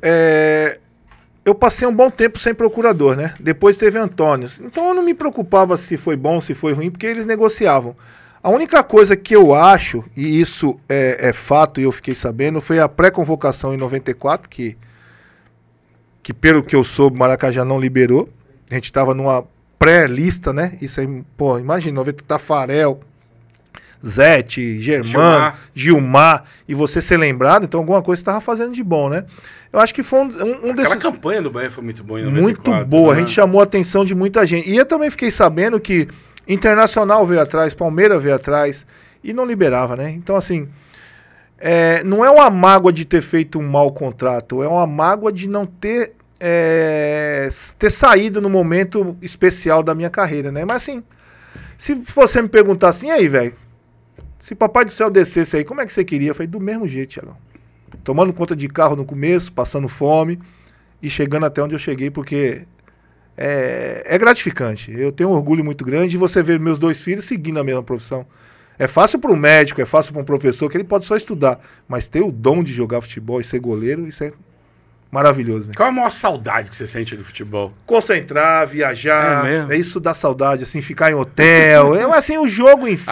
eu passei um bom tempo sem procurador, né? Depois teve Antônio. Então eu não me preocupava se foi bom, se foi ruim, porque eles negociavam. A única coisa que eu acho, e isso é fato e eu fiquei sabendo, foi a pré-convocação em 94, que pelo que eu soube, Maracajá não liberou. A gente estava numa pré-lista, né? Isso aí, pô, imagina, 90 Tafarel, Zete, Germano, Gilmar, e você ser lembrado, então alguma coisa você estava fazendo de bom, né? Eu acho que foi um desses... Aquela campanha do Bahia foi muito boa em 94. Muito boa, né? A gente chamou a atenção de muita gente. E eu também fiquei sabendo que Internacional veio atrás, Palmeiras veio atrás, e não liberava, né? Então, assim, não é uma mágoa de ter feito um mau contrato, é uma mágoa de não ter saído no momento especial da minha carreira, né? Mas, assim, se você me perguntar assim, aí, velho, se Papai do Céu descesse aí, como é que você queria? Eu falei, do mesmo jeito, Thiagão. Tomando conta de carro no começo, passando fome e chegando até onde eu cheguei, porque é gratificante. Eu tenho um orgulho muito grande e você vê meus 2 filhos seguindo a mesma profissão. É fácil para um médico, é fácil para um professor, que ele pode só estudar, mas ter o dom de jogar futebol e ser goleiro, isso é maravilhoso, né? Qual a maior saudade que você sente do futebol? Concentrar, viajar, isso dá saudade, assim, ficar em hotel, assim, o jogo em si,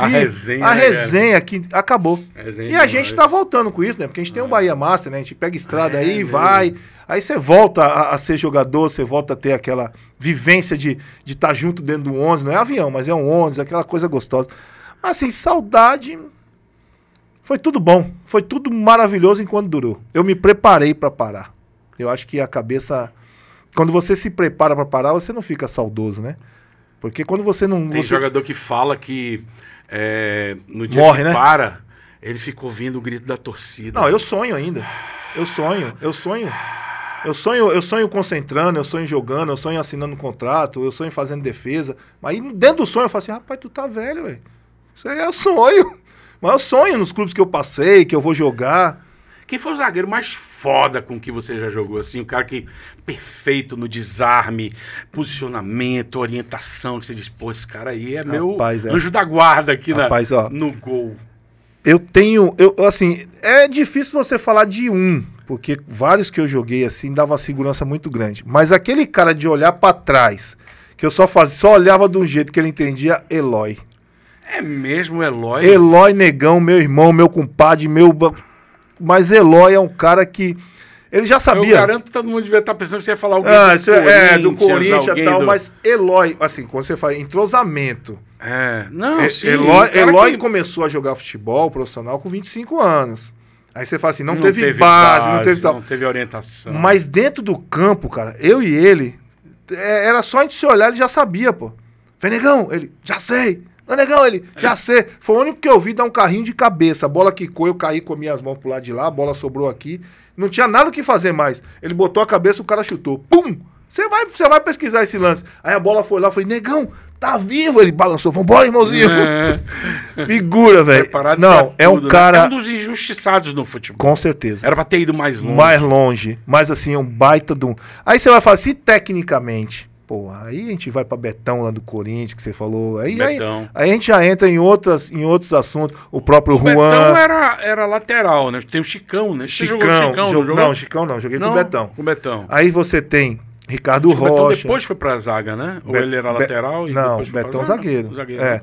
a resenha que acabou. E a gente tá voltando com isso, né? Porque a gente tem um Bahia Master, né? A gente pega estrada aí, vai, aí você volta a ser jogador, você volta a ter aquela vivência de estar junto dentro do 11, não é avião, mas é um 11, aquela coisa gostosa. Assim, saudade... Foi tudo bom, foi tudo maravilhoso enquanto durou. Eu me preparei para parar. Eu acho que a cabeça... Quando você se prepara para parar, você não fica saudoso, né? Porque quando você não... Tem jogador que fala que no dia morre, que né? para, ele fica ouvindo o grito da torcida. Não, eu sonho ainda. Eu sonho concentrando, eu sonho jogando, eu sonho assinando um contrato, eu sonho fazendo defesa. Mas dentro do sonho eu falo assim, rapaz, tu tá velho, velho. Isso aí é o sonho. Mas eu sonho nos clubes que eu passei, que eu vou jogar. Quem foi o zagueiro mais foda com que você já jogou? Assim, o cara que perfeito no desarme, posicionamento, orientação, que você diz, pô, esse cara aí é meu anjo da guarda aqui no gol. assim, é difícil você falar de um, porque vários que eu joguei assim dava uma segurança muito grande. Mas aquele cara de olhar pra trás, que eu só olhava de um jeito que ele entendia, Eloy. É mesmo, Eloy? Eloy Negão, meu irmão, meu compadre, Mas Eloy é um cara que... Ele já sabia. Eu garanto que todo mundo devia estar pensando que você ia falar alguém do Corinthians e tal, mas Eloy, assim, quando você fala entrosamento... não, sim. Eloy começou a jogar futebol profissional com 25 anos. Aí você fala assim, não teve base, não teve tal. Não teve orientação. Mas dentro do campo, cara, eu e ele, era só a gente se olhar, ele já sabia, pô. Falei, Negão, ele, já sei. Não, Negão, ele, já sei. Foi o único que eu vi dar um carrinho de cabeça. A bola quicou, eu caí com as minhas mãos pro lado de lá, a bola sobrou aqui. Não tinha nada o que fazer mais. Ele botou a cabeça, o cara chutou. Pum! Você vai pesquisar esse lance. Aí a bola foi lá, eu falei, Negão, tá vivo? Ele balançou, vambora, irmãozinho. Figura, velho. Não, é um cara... É um dos injustiçados no futebol. Com certeza. Era pra ter ido mais longe. Mais longe. Mas assim, é um baita de um... Aí você vai falar, se tecnicamente... Pô, aí a gente vai pra Betão lá do Corinthians, que você falou. Aí a gente já entra em outros assuntos. O próprio Juan. Betão era lateral, né? Tem o Chicão, né? Você jogou o Chicão, não jogou? Não, Chicão não. Joguei com o Betão. Com o Betão. Aí você tem Ricardo Rocha. O Betão depois foi pra zaga, né? Ou ele era lateral e não, depois foi Betão pra zaga? Zagueiro. Zagueiro. É.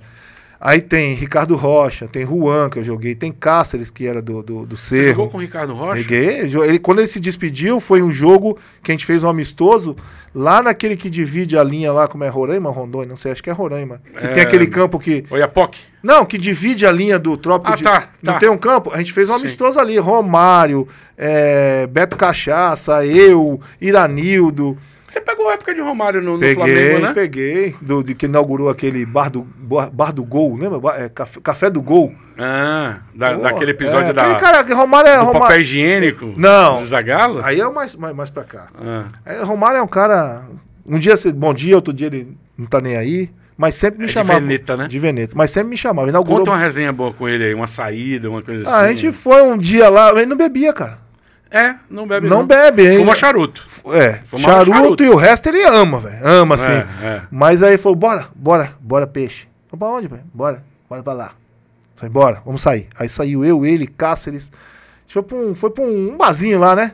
Aí tem Ricardo Rocha, tem Juan, que eu joguei, tem Cáceres, que era do Cerro. Você jogou com o Ricardo Rocha? Joguei. Quando ele se despediu, foi um jogo que a gente fez um amistoso, lá naquele que divide a linha lá, como é Roraima, Rondônia, não sei, acho que é Roraima. Que tem aquele campo que... Oiapoque? Não, que divide a linha do Trópico. Tá. Não tem um campo? A gente fez um amistoso ali, Romário, Beto Cachaça, eu, Iranildo... Você pegou a época de Romário no Flamengo, né? Peguei. De que inaugurou aquele bar do Gol, lembra? Café do Gol. Daquele episódio da... Cara, Romário papel higiênico? Não. Do Zagallo? Aí é mais pra cá. Aí, Romário é um cara... Um dia, bom dia, outro dia ele não tá nem aí. Mas sempre me chamava. De Veneta, né? De Veneta. Mas sempre me chamava. Conta uma resenha boa com ele aí, uma saída, uma coisa assim. A gente foi um dia lá, ele não bebia, cara. Não bebe não. Não bebe, hein? Fuma charuto. Charuto e o resto ele ama, velho. Ama, assim. Mas aí falou, bora, peixe. Vamos pra onde, velho? Bora pra lá. Falei, bora, vamos sair. Aí saiu eu, ele, Cáceres. A gente foi pra um barzinho lá, né?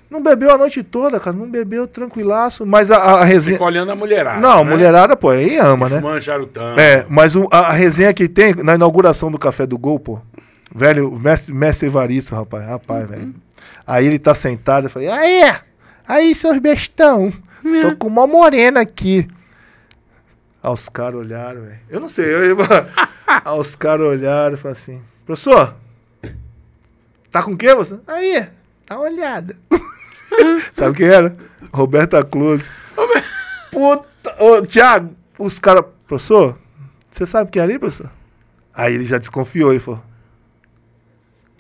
Não bebeu a noite toda, cara. Não bebeu tranquilaço. Mas a resenha... Fica olhando a mulherada. Não, né? Mulherada, pô, aí ama, né? Fumando charutão. Mas a resenha que tem na inauguração do Café do Gol, pô. Velho, mestre Evaristo, rapaz, velho. Aí ele tá sentado, eu falei, aí, seus bestão, tô com uma morena aqui. Aí os caras olharam, velho. Eu não sei, aí os caras olharam e falaram assim, professor, tá com o quê você? Aí, tá olhada. Sabe quem era? Roberta Close. Puta, Thiago, os caras, professor, você sabe quem é ali, professor? Aí ele já desconfiou, ele falou,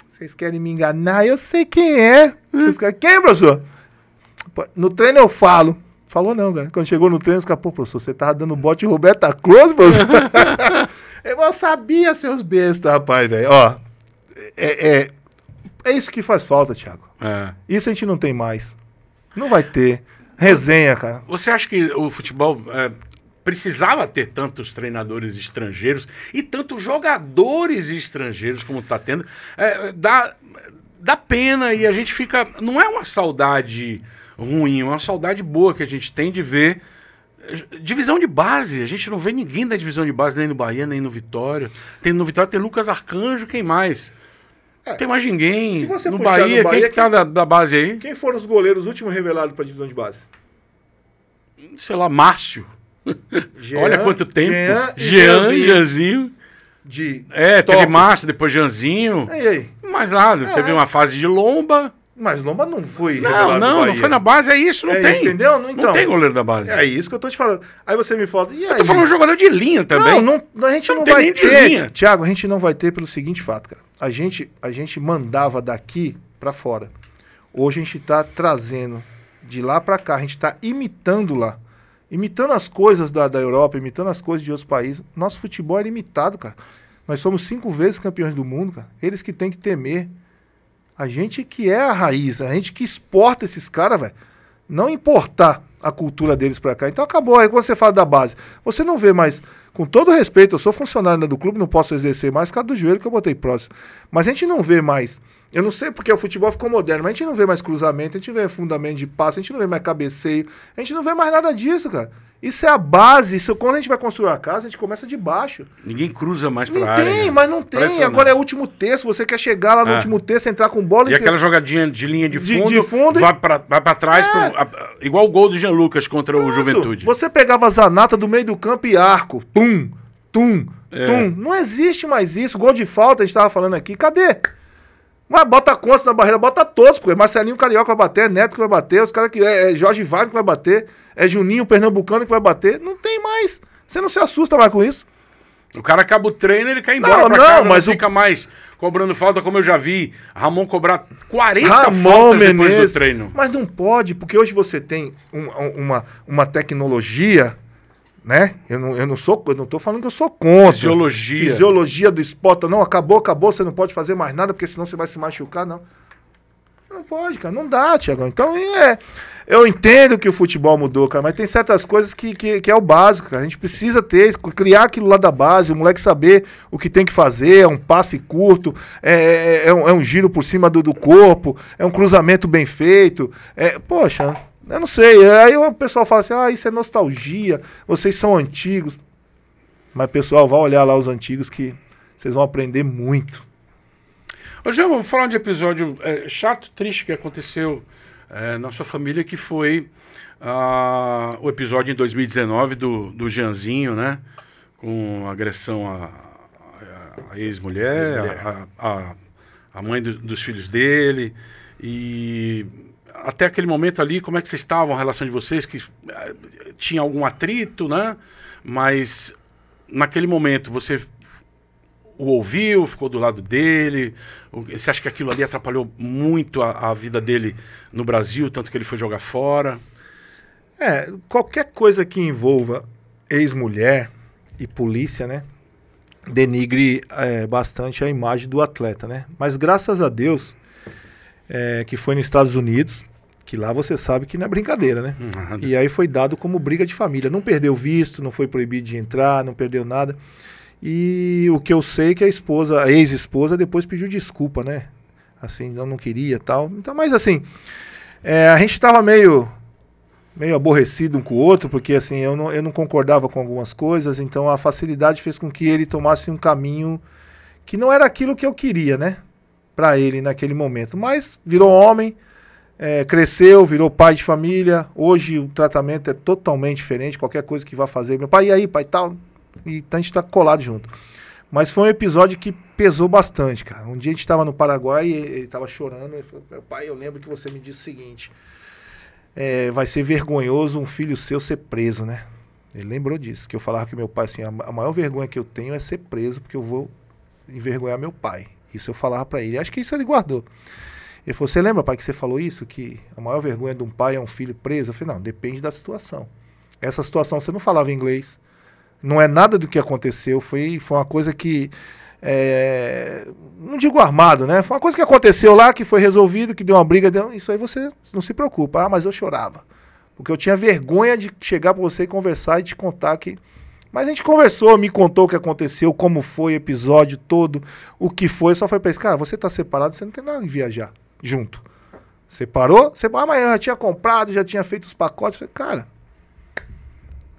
vocês querem me enganar? Eu sei quem é. Quem, professor? No treino eu falo. Falou não, cara. Quando chegou no treino, os caras, pô, professor, você tava dando bote Roberta Close, professor? Eu sabia, seus bestas, rapaz, velho. Ó, é isso que faz falta, Thiago. Isso a gente não tem mais. Não vai ter. Resenha, cara. Você acha que o futebol... precisava ter tantos treinadores estrangeiros e tantos jogadores estrangeiros como está tendo. Dá pena e a gente fica... Não é uma saudade ruim, é uma saudade boa que a gente tem de ver divisão de base. A gente não vê ninguém da divisão de base, nem no Bahia, nem no Vitória. No Vitória tem Lucas Arcanjo, quem mais? Não tem mais ninguém. Se você no Bahia, quem que tá da base aí? Quem foram os goleiros últimos revelados para a divisão de base? Sei lá, Márcio. Olha quanto tempo. Jeanzinho. Teve Márcio, depois Jeanzinho. E aí? Mais nada. Teve uma fase de Lomba. Mas Lomba não foi revelado não foi na base, é isso, não tem. Entendeu? Então, não tem goleiro da base. É isso que eu tô te falando. Aí você me fala, e aí? Eu tô falando jogador de linha também. A gente não vai ter, Thiago, a gente não vai ter pelo seguinte fato, cara. A gente mandava daqui pra fora. Hoje a gente tá trazendo de lá pra cá, a gente tá imitando lá. Imitando as coisas da Europa, imitando as coisas de outros países. Nosso futebol é limitado, cara. Nós somos 5 vezes campeões do mundo, cara. Eles que têm que temer. A gente que é a raiz, a gente que exporta esses caras, velho. Não importar a cultura deles pra cá. Então acabou. Aí quando você fala da base, você não vê mais Com todo respeito, eu sou funcionário ainda do clube, não posso exercer mais por causa do joelho que eu botei próximo. Mas a gente não vê mais. Eu não sei porque o futebol ficou moderno, mas a gente não vê mais cruzamento, a gente vê fundamento de passe, a gente não vê mais cabeceio, a gente não vê mais nada disso, cara. Isso é a base, isso quando a gente vai construir uma casa, a gente começa de baixo. Ninguém cruza mais pra área. Não tem, mas não tem. Agora é o último terço, você quer chegar lá no último terço, entrar com bola... E aquela jogadinha de linha de fundo vai pra trás, igual o gol do Jean Lucas contra o Juventude. Você pegava a Zanata do meio do campo e arco, tum, tum. Não existe mais isso. Gol de falta, a gente tava falando aqui, cadê? Mas bota Conce na barreira, bota todos, porque Marcelinho Carioca vai bater, Neto que vai bater, os caras que... É Jorge Wagner que vai bater, é Juninho Pernambucano que vai bater. Não tem mais. Você não se assusta mais com isso. O cara acaba o treino, ele cai embora pra casa, mas não fica mais cobrando falta, como eu já vi Ramon cobrar 40 faltas depois do treino. Mas não pode, porque hoje você tem uma tecnologia... Né? Eu não tô falando que eu sou contra. Fisiologia do esporte. Não, acabou, você não pode fazer mais nada, porque senão você vai se machucar, não. Não pode, cara. Não dá, Thiagão. Então, eu entendo que o futebol mudou, cara, mas tem certas coisas que é o básico, cara. A gente precisa criar aquilo lá da base, o moleque saber o que tem que fazer, é um passe curto, é um giro por cima do corpo, é um cruzamento bem feito. Poxa... Eu não sei, aí o pessoal fala assim, isso é nostalgia, vocês são antigos. Mas, pessoal, vai olhar lá os antigos que vocês vão aprender muito. Ô, Jean, vamos falar de episódio chato, triste que aconteceu na sua família, que foi o episódio em 2019 do Jeanzinho, né? Com agressão à ex-mulher, a mãe dos filhos dele, e... Até aquele momento ali, como é que vocês estavam, a relação de vocês, que tinha algum atrito, né? Mas naquele momento você o ouviu, ficou do lado dele, você acha que aquilo ali atrapalhou muito a vida dele no Brasil, tanto que ele foi jogar fora? Qualquer coisa que envolva ex-mulher e polícia, né? Denigre bastante a imagem do atleta, né? Mas graças a Deus, que foi nos Estados Unidos, que lá você sabe que não é brincadeira, né? E aí foi dado como briga de família. Não perdeu visto, não foi proibido de entrar, não perdeu nada. E o que eu sei é que a ex-esposa depois pediu desculpa, né? Assim, eu não queria e tal. Então, mas assim, a gente tava meio aborrecido um com o outro, porque assim, eu não concordava com algumas coisas, então a facilidade fez com que ele tomasse um caminho que não era aquilo que eu queria, né? Pra ele naquele momento. Mas virou homem, cresceu, virou pai de família. Hoje o tratamento é totalmente diferente. Qualquer coisa que vá fazer, meu pai, e aí, pai, tal. E então a gente tá colado junto. Mas foi um episódio que pesou bastante, cara. Um dia a gente tava no Paraguai e ele tava chorando. Ele falou, meu pai, eu lembro que você me disse o seguinte: vai ser vergonhoso um filho seu ser preso, né? Ele lembrou disso. Que eu falava que meu pai, assim, a maior vergonha que eu tenho é ser preso, porque eu vou envergonhar meu pai. Isso eu falava pra ele. Acho que isso ele guardou. Ele falou, você lembra, pai, que você falou isso? Que a maior vergonha de um pai é um filho preso? Eu falei, não, depende da situação. Essa situação você não falava inglês. Não é nada do que aconteceu. Foi uma coisa que... não digo armado, né? Foi uma coisa que aconteceu lá, que foi resolvido, que deu uma briga. Isso aí você não se preocupa. Mas eu chorava. Porque eu tinha vergonha de chegar pra você e conversar e te contar que... Mas a gente conversou, me contou o que aconteceu, como foi o episódio todo, o que foi. Só foi pra isso, cara, você tá separado, você não tem nada em viajar junto. Separou? Mas eu já tinha comprado, já tinha feito os pacotes. Falei, cara,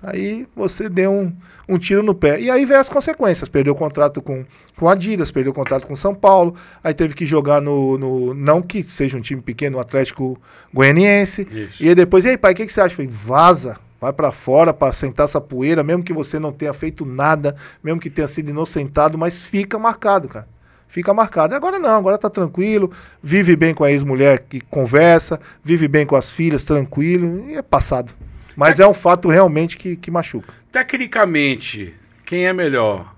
aí você deu um tiro no pé. E aí veio as consequências. Perdeu o contrato com a Adidas, perdeu o contrato com São Paulo. Aí teve que jogar no não que seja um time pequeno, o Atlético Goianiense. Isso. E aí depois, e aí pai, o que você acha? Eu falei, vaza. Vai pra fora pra sentar essa poeira, mesmo que você não tenha feito nada, mesmo que tenha sido inocentado, mas fica marcado, cara. Fica marcado. E agora não, agora tá tranquilo, vive bem com a ex-mulher que conversa, vive bem com as filhas, tranquilo, e é passado. Mas é um fato realmente que machuca. Tecnicamente, quem é melhor?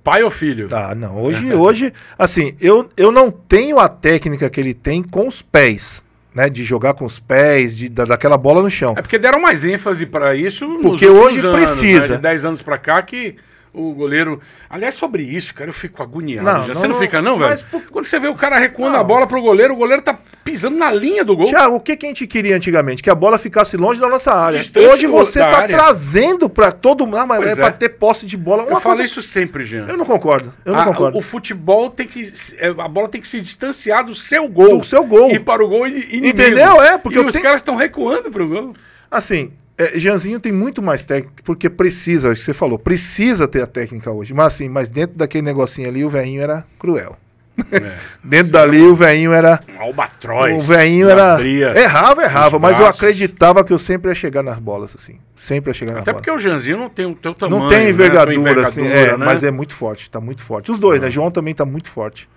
Pai ou filho? Não. Hoje, assim, eu não tenho a técnica que ele tem com os pés. Né, de jogar com os pés, daquela bola no chão. É porque deram mais ênfase para isso porque hoje anos, precisa. Né, de 10 anos para cá que o goleiro... Aliás, sobre isso, cara, eu fico agoniado. Não, Você não fica não, velho? mas Quando você vê o cara recuando a bola pro goleiro, o goleiro tá pisando na linha do gol. Thiago, o que a gente queria antigamente? Que a bola ficasse longe da nossa área. Distante Hoje você da tá área. trazendo pra todo mundo. Mas é pra ter posse de bola. Eu falo isso sempre, Jean. Eu não concordo. Eu não concordo. O futebol tem que... A bola tem que se distanciar do seu gol. Do seu gol. E para o gol inimigo. Entendeu? Porque os caras estão recuando pro gol. Assim... Jeanzinho tem muito mais técnica, porque precisa, acho que você falou, precisa ter a técnica hoje. Mas assim, dentro daquele negocinho ali, o velhinho era cruel. Dentro dali, o velhinho era... Albatroz. O velhinho era... Abria errava, mas eu acreditava que eu sempre ia chegar nas bolas, assim. Sempre ia chegar nas bolas. Até porque o Jeanzinho não tem o teu tamanho. Não tem envergadura, assim. Né? Mas é muito forte, tá muito forte. Os dois, né? João também tá muito forte.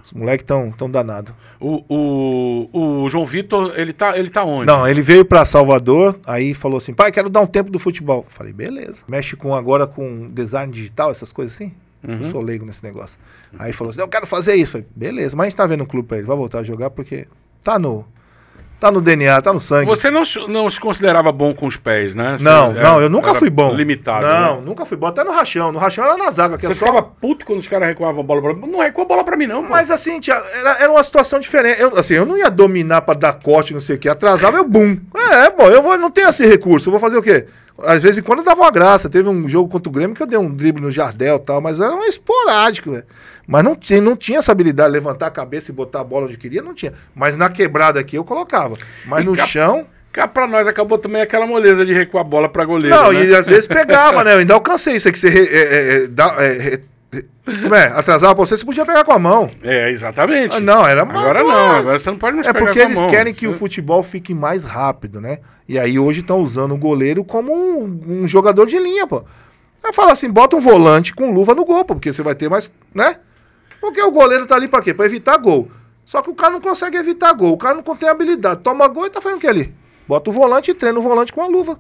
Os moleques tão danados. O João Vitor, ele tá onde? Não, ele veio pra Salvador, aí falou assim, pai, quero dar um tempo do futebol. Falei, beleza. Mexe agora com design digital, essas coisas assim. Eu sou leigo nesse negócio. Aí falou assim, eu quero fazer isso. Falei, beleza, mas a gente tá vendo um clube pra ele, vai voltar a jogar porque tá no DNA, tá no sangue. Você não se considerava bom com os pés, né? Não, eu nunca fui bom. Limitado. Não, né? Nunca fui bom. Até no rachão. No rachão era na zaga. Você ficava puto quando os caras recuavam a bola pra mim? Não recua a bola pra mim, não. Pô. Mas assim, era uma situação diferente. Eu não ia dominar pra dar corte, não sei o que. Atrasava, eu bum. Eu não tenho esse recurso. Eu vou fazer o quê? Às vezes, quando eu dava uma graça. Teve um jogo contra o Grêmio que eu dei um drible no Jardel e tal, mas era um esporádico, velho. Mas não tinha essa habilidade de levantar a cabeça e botar a bola onde queria, não tinha. Mas na quebrada aqui eu colocava. Mas no chão... Cá pra nós acabou também aquela moleza de recuar a bola pra goleiro. Não, né? E às vezes pegava, né? Eu ainda alcancei isso aí que você... atrasava pra você podia pegar com a mão. Exatamente. Não, era Agora não, agora você não pode mais pegar com a mão. É porque eles querem que o futebol fique mais rápido, né? E aí hoje estão usando o goleiro como um jogador de linha, pô. Aí fala assim, bota um volante com luva no gol, pô, porque você vai ter mais, né? Porque o goleiro tá ali pra quê? Pra evitar gol. Só que o cara não consegue evitar gol, o cara não tem habilidade. Toma gol e tá fazendo o que ali? Bota o volante e treina o volante com a luva.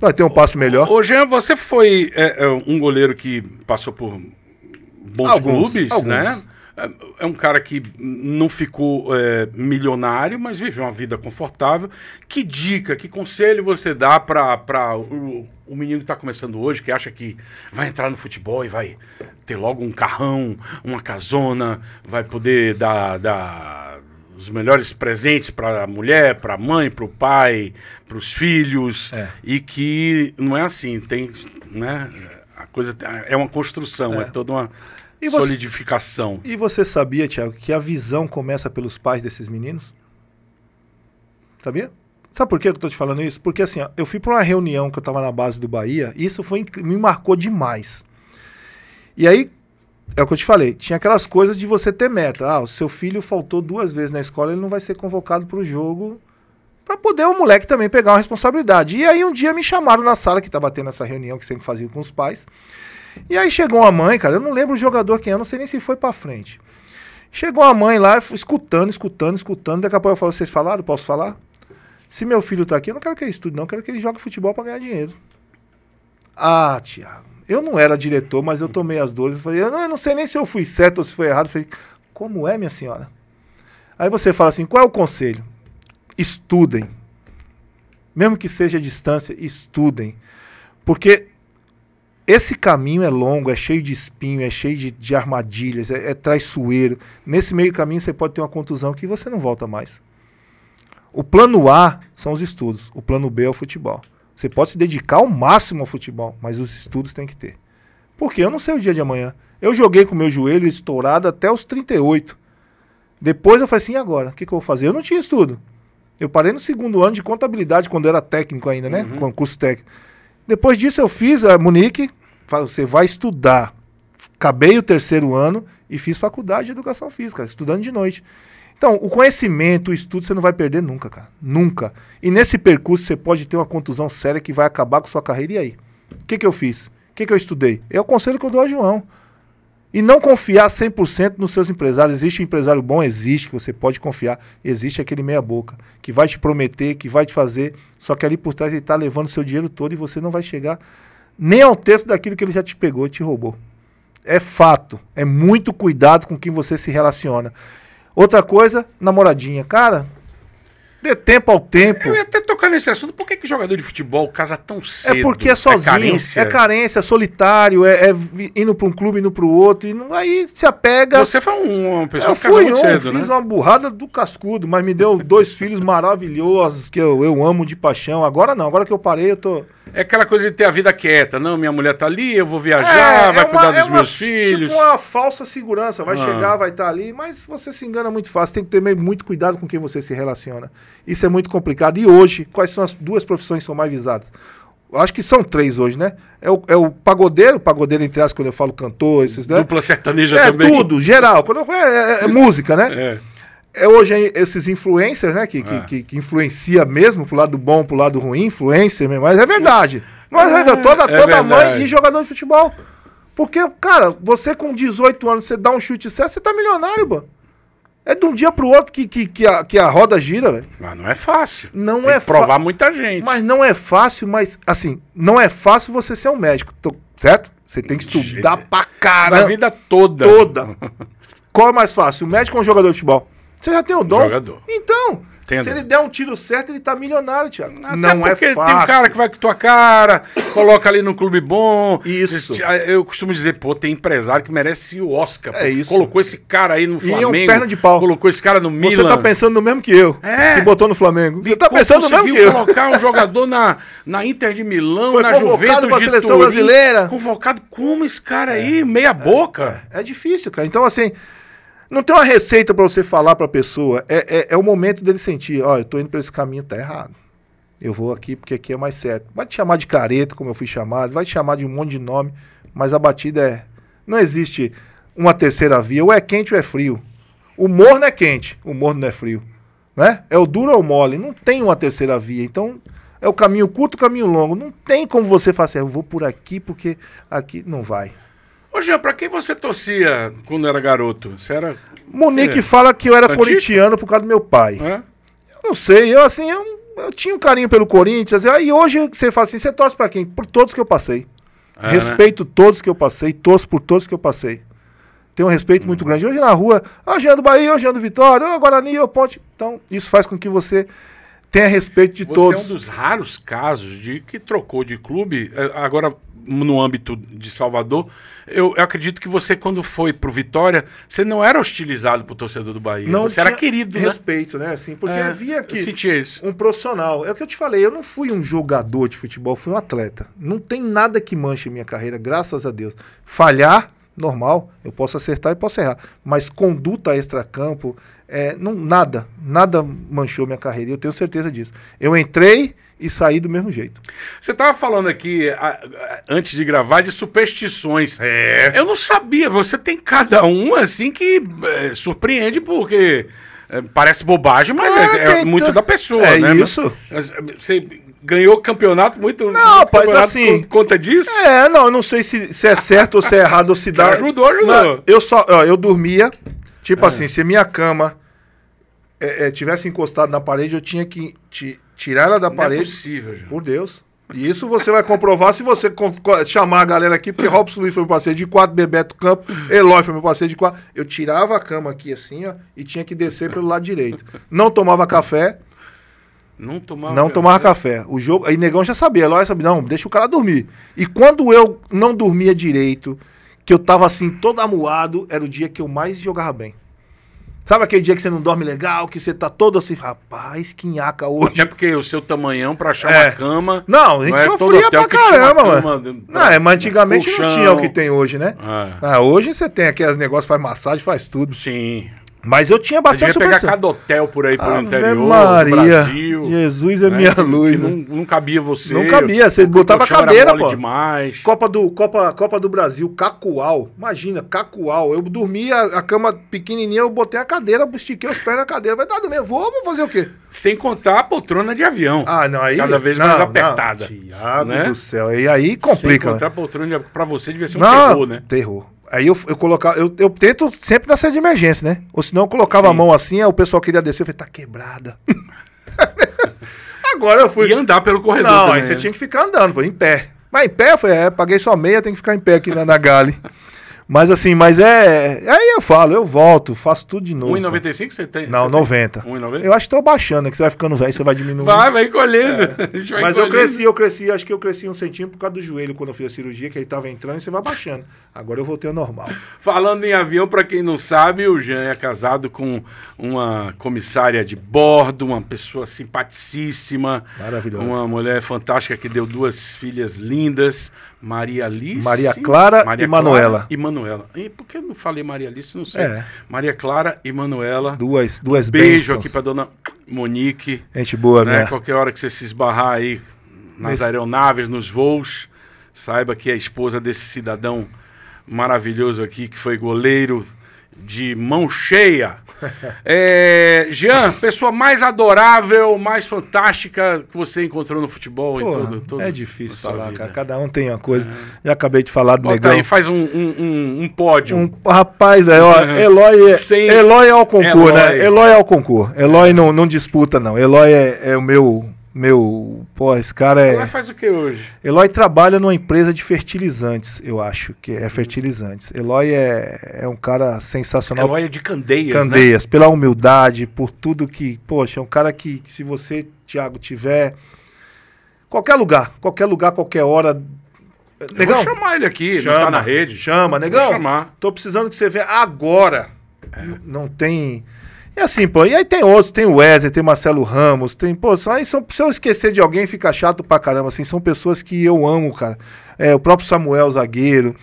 Vai ter um passe melhor. Ô, Jean, você foi um goleiro que passou por bons clubes, né? É um cara que não ficou milionário, mas vive uma vida confortável. Que dica, que conselho você dá para o menino que está começando hoje, que acha que vai entrar no futebol e vai ter logo um carrão, uma casona, vai poder dar os melhores presentes para a mulher, para a mãe, para o pai, para os filhos, e que não é assim, tem, né? A coisa é uma construção, é toda uma solidificação. E você sabia, Thiago, que a visão começa pelos pais desses meninos? Sabia? Sabe por que eu tô te falando isso? Porque assim, ó, eu fui para uma reunião que eu tava na base do Bahia, e isso me marcou demais. E aí, é o que eu te falei, tinha aquelas coisas de você ter meta. O seu filho faltou 2 vezes na escola, ele não vai ser convocado pro jogo, para poder o moleque também pegar uma responsabilidade. E aí um dia me chamaram na sala, que tava tendo essa reunião que sempre fazia com os pais. E aí chegou uma mãe, cara, eu não lembro o jogador quem é, eu não sei nem se foi pra frente. Chegou a mãe lá, escutando, daqui a pouco eu falo, vocês falaram? Posso falar? Se meu filho tá aqui, eu não quero que ele estude, não, eu quero que ele jogue futebol pra ganhar dinheiro. Ah, Thiago, eu não era diretor, mas eu tomei as dores, eu falei, eu não sei nem se eu fui certo ou se foi errado, eu falei, como é, minha senhora? Aí você fala assim, qual é o conselho? Estudem. Mesmo que seja à distância, estudem. Porque esse caminho é longo, é cheio de espinho, é cheio de armadilhas, é traiçoeiro. Nesse meio caminho você pode ter uma contusão que você não volta mais. O plano A são os estudos, o plano B é o futebol. Você pode se dedicar ao máximo ao futebol, mas os estudos tem que ter. Porque eu não sei o dia de amanhã. Eu joguei com o meu joelho estourado até os 38. Depois eu falei assim, e agora? O que eu vou fazer? Eu não tinha estudo. Eu parei no 2º ano de contabilidade, quando eu era técnico ainda, né? Com curso técnico. Depois disso eu fiz a Munique, você vai estudar. Acabei o 3º ano e fiz faculdade de educação física, estudando de noite. Então, o conhecimento, o estudo, você não vai perder nunca, cara. Nunca. E nesse percurso você pode ter uma contusão séria que vai acabar com sua carreira. E aí? O que eu fiz? O que eu estudei? É o conselho que eu dou a João. E não confiar 100% nos seus empresários. Existe um empresário bom? Existe, que você pode confiar. Existe aquele meia boca, que vai te prometer, que vai te fazer. Só que ali por trás ele está levando seu dinheiro todo e você não vai chegar nem ao terço daquilo que ele já te pegou e te roubou. É fato. É muito cuidado com quem você se relaciona. Outra coisa, namoradinha. Cara, Dê tempo ao tempo. Eu ia até tocar nesse assunto. Por que jogador de futebol casa tão cedo? É porque é sozinho, carência, é solitário, é indo para um clube, indo para o outro, e aí se apega... Você foi uma pessoa que casou muito cedo, né? Fiz uma burrada do cascudo, mas me deu 2 filhos maravilhosos, que eu amo de paixão. Agora não, agora que eu parei, eu tô... É aquela coisa de ter a vida quieta. Não, minha mulher tá ali, eu vou viajar, vai cuidar dos meus filhos. Tipo uma falsa segurança. Vai chegar, vai estar ali, mas você se engana muito fácil. Tem que ter muito cuidado com quem você se relaciona. Isso é muito complicado. E hoje, quais são as 2 profissões que são mais visadas? Eu acho que são 3 hoje, né? É o pagodeiro entre aspas, quando eu falo cantor, esses, né? Dupla sertaneja também. É tudo, geral. Quando é música, né? Hoje esses influencers, né? Que influencia mesmo pro lado bom, pro lado ruim, influencer mesmo, mas é verdade. Mas toda mãe e jogador de futebol. Porque, cara, você com 18 anos, você dá um chute certo, você tá milionário, pô. É de um dia pro outro que a roda gira, velho. Mas não é fácil. Não Tem é que provar muita gente. Mas não é fácil, mas, assim, não é fácil você ser um médico, certo? Você tem que estudar pra caramba. A vida toda. Qual é mais fácil, o médico ou o jogador de futebol? Você já tem o dom? Jogador. Então, se ele der um tiro certo, ele tá milionário, Thiago. Até não é fácil. Tem um cara que vai com tua cara, coloca ali no clube bom. Isso. Eu costumo dizer, pô, tem empresário que merece o Oscar. É isso. Colocou esse cara aí no Flamengo. E um perna de pau. Colocou esse cara no Milan. Você tá pensando no mesmo que eu, que botou no Flamengo. Você tá pensando no mesmo que eu. Colocar um jogador na Inter de Milão, foi na Juventus pra seleção brasileira. Convocado como esse cara aí, meia boca. É difícil, cara. Então, assim... Não tem uma receita pra você falar pra pessoa. É o momento dele sentir, ó, eu tô indo pra esse caminho, tá errado. Eu vou aqui porque aqui é mais certo. Vai te chamar de careta, como eu fui chamado, vai te chamar de um monte de nome, mas a batida é... Não existe uma terceira via, ou é quente ou é frio. O morno é quente, o morno não é frio. Né? É o duro ou o mole, não tem uma terceira via. Então, é o caminho curto, o caminho longo. Não tem como você falar assim, eu vou por aqui porque aqui não vai. Ô, Jean, pra quem você torcia quando era garoto? Você era... Monique fala que eu era corintiano por causa do meu pai. É? Eu não sei, eu tinha um carinho pelo Corinthians. Aí hoje você fala assim, você torce pra quem? Por todos que eu passei. Respeito todos que eu passei, torço por todos que eu passei. Tenho um respeito muito grande. Hoje na rua, Jean do Bahia, Jean do Vitória, Guarani, Ponte. Então, isso faz com que você tenha respeito de todos. Você é um dos raros casos de que trocou de clube, agora... no âmbito de Salvador, eu acredito que você, quando foi pro Vitória, você não era hostilizado pro torcedor do Bahia. Não, você era querido, respeito, né? Assim, porque havia aqui isso. Um profissional. É o que eu te falei, eu não fui um jogador de futebol, fui um atleta. Não tem nada que manche minha carreira, graças a Deus. Falhar, normal, eu posso acertar e posso errar. Mas conduta extracampo, nada manchou minha carreira, e eu tenho certeza disso. Eu entrei e sair do mesmo jeito. Você estava falando aqui, antes de gravar, de superstições. Eu não sabia, você tem cada um assim que surpreende, porque parece bobagem, mas é muito da pessoa, né? É isso. Você ganhou campeonato muito... Não, rapaz, assim... Por conta disso? Eu não sei se é certo ou se é errado ou se dá... Ajudou. Não, eu dormia, assim, se a minha cama tivesse encostado na parede, eu tinha que... tirar ela da parede. Não é possível, João. Por Deus. E isso você vai comprovar se você chamar a galera aqui, porque Robson Luiz foi meu passeio de 4, Bebeto Campo, Eloy foi meu passeio de 4. Eu tirava a cama aqui assim, ó, e tinha que descer pelo lado direito. Não tomava café. Não tomava café. O jogo, aí Negão já sabia, Eloy sabia, não, deixa o cara dormir. E quando eu não dormia direito, que eu tava assim, todo amuado, era o dia que eu mais jogava bem. Sabe aquele dia que você não dorme legal, que você tá todo assim, rapaz, que nhaca hoje. Até porque o seu tamanhão pra achar uma cama... Não, a gente sofria pra caramba, mano. Mas antigamente não tinha o que tem hoje, né? Hoje você tem aqueles negócios, faz massagem, faz tudo. Sim. Mas eu tinha bastante superstição. Você devia pegar cada hotel por aí, pelo interior, Maria, do Brasil. Jesus é minha luz. Não cabia você. Não cabia, você botava a cadeira, pô. Demais. Copa do Brasil, Cacoal. Imagina, Cacoal. Eu dormia, a cama pequenininha, eu botei a cadeira, estiquei os pés na cadeira. Vai dar dormir, vou fazer o quê? Sem contar a poltrona de avião. Não, aí... Cada vez mais apertada. Thiago do céu, e aí complica. Sem contar a poltrona de avião, pra você devia ser um terror, né? Terror. Aí eu colocava, eu tento sempre na saída de emergência, né? Ou senão eu colocava a mão assim, aí o pessoal queria descer, eu falei, tá quebrada. Agora eu fui... E andar pelo corredor também, também, aí você tinha que ficar andando, pô, em pé. Mas em pé, eu falei, paguei só meia, tem que ficar em pé aqui na Gale. Mas assim, aí eu falo, eu volto, faço tudo de novo. 1,95 você tem? Não, você 90. 1,90? Eu acho que tô baixando, né? Que você vai ficando velho, você vai diminuindo. Vai colhendo. A gente vai Mas colhendo. eu cresci, acho que eu cresci 1 centímetro por causa do joelho quando eu fiz a cirurgia, que ele tava entrando e você vai baixando. Agora eu voltei ao normal. Falando em avião, para quem não sabe, o Jean é casado com uma comissária de bordo, uma pessoa simpaticíssima. Maravilhosa. Uma mulher fantástica que deu 2 filhas lindas. Maria Alice. Maria Clara e Manuela. E Manuela. E por que eu não falei Maria Alice? Não sei. É. Maria Clara e Manuela. Duas Beijo bênçãos. aqui pra dona Monique. Gente boa, Né? né? Qualquer hora que você se esbarrar aí nas aeronaves, nos voos, saiba que é a esposa desse cidadão maravilhoso aqui, que foi goleiro de mão cheia. Jean, pessoa mais adorável, mais fantástica que você encontrou no futebol. Pô, em todo é difícil falar, vida. cara. Cada um tem uma coisa. Já acabei de falar do Bota Negão. aí, faz um pódio. Rapaz, velho, ó, Eloy é ao concurso, né? Eloy é ao concurso. Eloy não disputa, não. Eloy é o meu... Pô, esse cara é... Eloy faz o que hoje? Eloy trabalha numa empresa de fertilizantes, eu acho, que é fertilizantes. Eloy é um cara sensacional. Eloy é de Candeias, Candeias, né? Pela humildade, por tudo que... Poxa, é um cara que se você, Thiago, tiver... Qualquer lugar, qualquer hora... Negão, vou chamar ele aqui, não tá na rede. Chama, Negão. Vou chamar. Tô precisando que você venha agora. Não tem... E assim, pô, e aí tem outros, tem o Wesley, tem Marcelo Ramos, tem, pô, se eu esquecer de alguém fica chato pra caramba, assim, são pessoas que eu amo, cara. O próprio Samuel, zagueiro.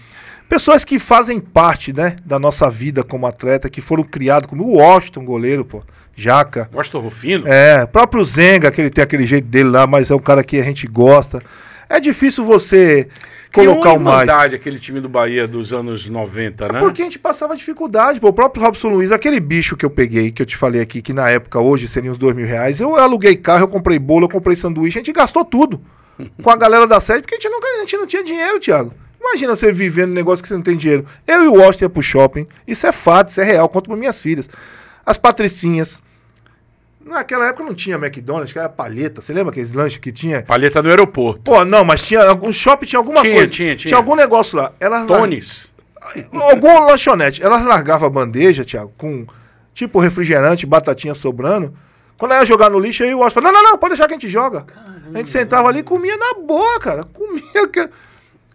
Pessoas que fazem parte, né, da nossa vida como atleta, que foram criados como o Washington, goleiro, pô, Jaca. Washington Rufino? O próprio Zenga, que ele tem aquele jeito dele lá, mas é um cara que a gente gosta. É difícil você colocar o mais. Aquele time do Bahia dos anos 90, né? Porque a gente passava dificuldade, pô. O próprio Robson Luiz, aquele bicho que eu peguei, que eu te falei aqui, que na época, hoje, seriam uns R$2.000, eu aluguei carro, eu comprei bolo, eu comprei sanduíche, a gente gastou tudo com a galera da sede, porque a gente não tinha dinheiro, Thiago. Imagina você vivendo um negócio que você não tem dinheiro. Eu e o Washington ia pro shopping, isso é fato, isso é real, conto para minhas filhas. As patricinhas. Naquela época não tinha McDonald's, que era palheta. Você lembra aqueles lanches que tinha? Palheta no aeroporto. Pô, não, mas tinha algum shopping, tinha alguma coisa. Tinha algum negócio lá. Tones. Algum lanchonete. Elas largavam a bandeja, Thiago, com tipo refrigerante, batatinha sobrando. Quando ela ia jogar no lixo, aí o Washington falou, não, pode deixar que a gente joga. Caramba. A gente sentava ali e comia na boa, cara.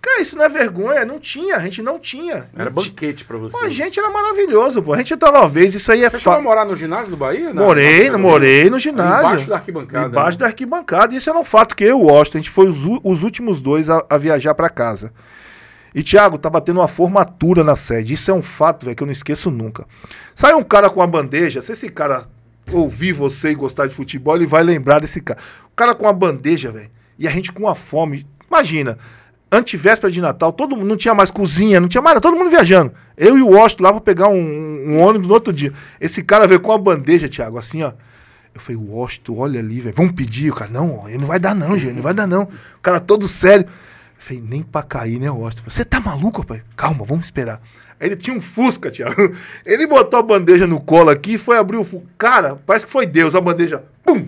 Cara, isso não é vergonha. Não tinha, a gente não tinha. Era banquete pra você. Pô, a gente era maravilhoso, pô. A gente tava uma vez, isso aí é fato. Você chegou a morar no ginásio do Bahia? Morei no ginásio. Embaixo da arquibancada. Embaixo da arquibancada. Isso era um fato que eu e o Washington, a gente foi os últimos 2 a viajar pra casa. E, Thiago, tava tendo uma formatura na sede. Isso é um fato, velho, que eu não esqueço nunca. Sai um cara com uma bandeja, se esse cara ouvir você e gostar de futebol, ele vai lembrar desse cara. O cara com uma bandeja, velho, e a gente com uma fome. Imagina... Antivéspera de Natal, todo mundo não tinha mais cozinha, não tinha mais nada, todo mundo viajando. Eu e o Washington lá pra pegar um ônibus no outro dia. Esse cara veio com uma bandeja, Thiago, assim, ó. Eu falei, Washington, olha ali, velho, vamos pedir. O cara, não, ele não vai dar não, gente, não vai dar não. O cara todo sério. Eu falei, nem pra cair, né, Washington? Você tá maluco, rapaz? Calma, vamos esperar. Aí ele tinha um Fusca, Thiago. Ele botou a bandeja no colo aqui e foi abrir o Fusca. Cara, parece que foi Deus, a bandeja, pum!